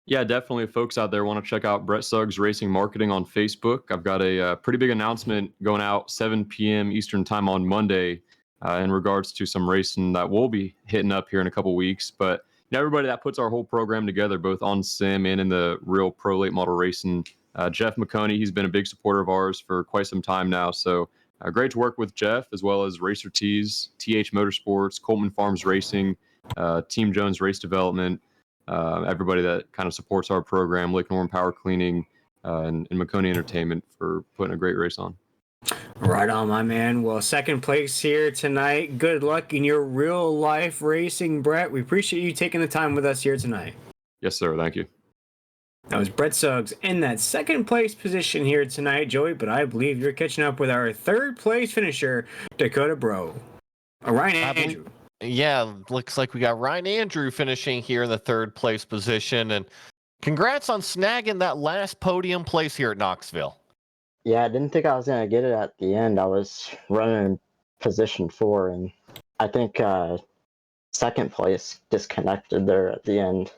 Yeah, definitely. Folks out there want to check out Brett Suggs Racing Marketing on Facebook. I've got a pretty big announcement going out 7 p.m. Eastern time on Monday in regards to some racing that we'll be hitting up here in a couple weeks. But everybody that puts our whole program together, both on sim and in the real pro late model racing, Jeff Maconi, he's been a big supporter of ours for quite some time now. So great to work with Jeff, as well as Racer Tees, TH Motorsports, Coleman Farms Racing, Team Jones Race Development, everybody that kind of supports our program, Lake Norman Power Cleaning, and Maconi Entertainment for putting a great race on. Right on, my man. Well, second place here tonight. Good luck in your real life racing, Brett. We appreciate you taking the time with us here tonight. Yes, sir. Thank you. That was Brett Suggs in that second place position here tonight, Joey, but I believe you're catching up with our third place finisher, Dakota Bro. Ryan Andrew. Yeah, looks like we got Ryan Andrew finishing here in the third place position. And congrats on snagging that last podium place here at Knoxville. Yeah, I didn't think I was going to get it at the end. I was running in position 4, and I think second place disconnected there at the end.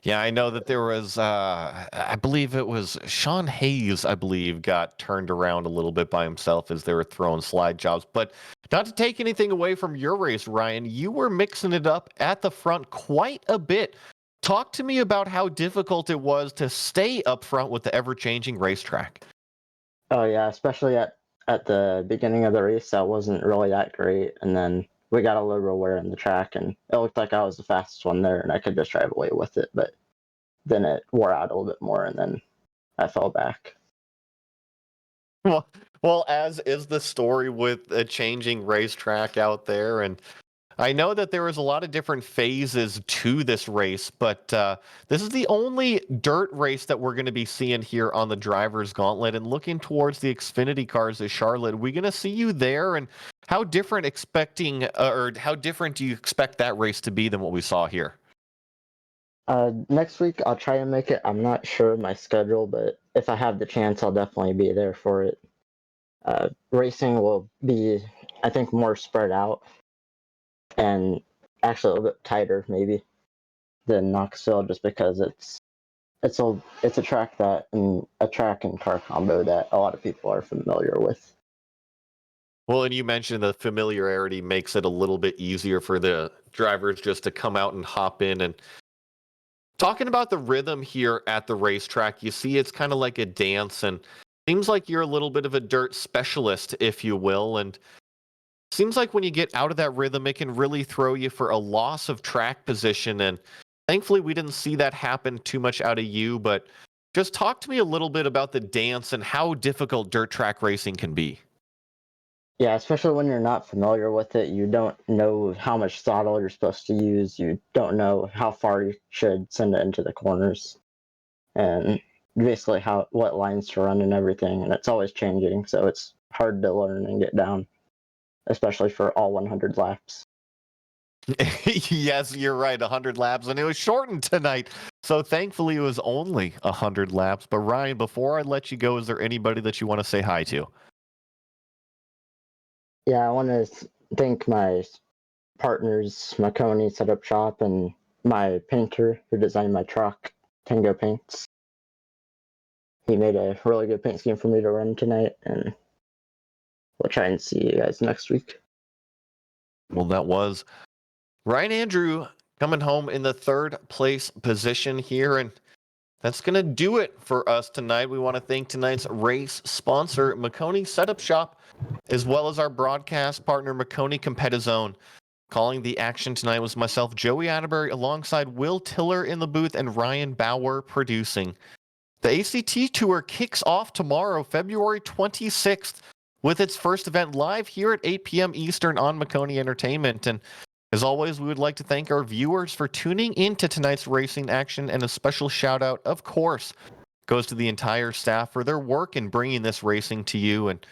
Yeah, I know that there was, I believe it was Sean Hayes, I believe, got turned around a little bit by himself as they were throwing slide jobs. But not to take anything away from your race, Ryan, you were mixing it up at the front quite a bit. Talk to me about how difficult it was to stay up front with the ever-changing racetrack. Oh, yeah, especially at the beginning of the race, that wasn't really that great. And then we got a little wear in the track, and it looked like I was the fastest one there, and I could just drive away with it. But then it wore out a little bit more, and then I fell back. Well, as is the story with a changing racetrack out there, and I know that there was a lot of different phases to this race, but this is the only dirt race that we're going to be seeing here on the Driver's Gauntlet. And looking towards the Xfinity cars at Charlotte, are we going to see you there? And how different how different do you expect that race to be than what we saw here? Next week, I'll try to make it. I'm not sure of my schedule, but if I have the chance, I'll definitely be there for it. Racing will be, I think, more spread out, and actually a little bit tighter maybe than Knoxville, just because it's a track and car combo that a lot of people are familiar with. Well, and you mentioned the familiarity makes it a little bit easier for the drivers just to come out and hop in. And talking about the rhythm here at the racetrack, you see it's kind of like a dance, and seems like you're a little bit of a dirt specialist, if you will. And seems like when you get out of that rhythm, it can really throw you for a loss of track position. And thankfully, we didn't see that happen too much out of you. But just talk to me a little bit about the dance and how difficult dirt track racing can be. Yeah, especially when you're not familiar with it, you don't know how much throttle you're supposed to use. You don't know how far you should send it into the corners, and basically what lines to run and everything. And it's always changing, so it's hard to learn and get down, especially for all 100 laps. Yes, you're right, 100 laps, and it was shortened tonight. So thankfully, it was only 100 laps. But Ryan, before I let you go, is there anybody that you want to say hi to? Yeah, I want to thank my partners, Maconi Setup Shop, and my painter who designed my truck, Tango Paints. He made a really good paint scheme for me to run tonight, and we'll try and see you guys next week. Well, that was Ryan Andrew coming home in the third place position here, and that's going to do it for us tonight. We want to thank tonight's race sponsor, Maconi Setup Shop, as well as our broadcast partner, Maconi Competizone. Calling the action tonight was myself, Joey Atterbury, alongside Will Tiller in the booth and Ryan Bauer producing. The ACT Tour kicks off tomorrow, February 26th, with its first event live here at 8 p.m. Eastern on Maconi Entertainment. And as always, we would like to thank our viewers for tuning into tonight's racing action, and a special shout out, of course, goes to the entire staff for their work in bringing this racing to you. And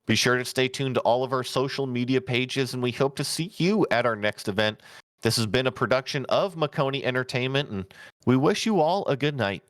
be sure to stay tuned to all of our social media pages, and we hope to see you at our next event. This has been a production of Maconi Entertainment, and we wish you all a good night.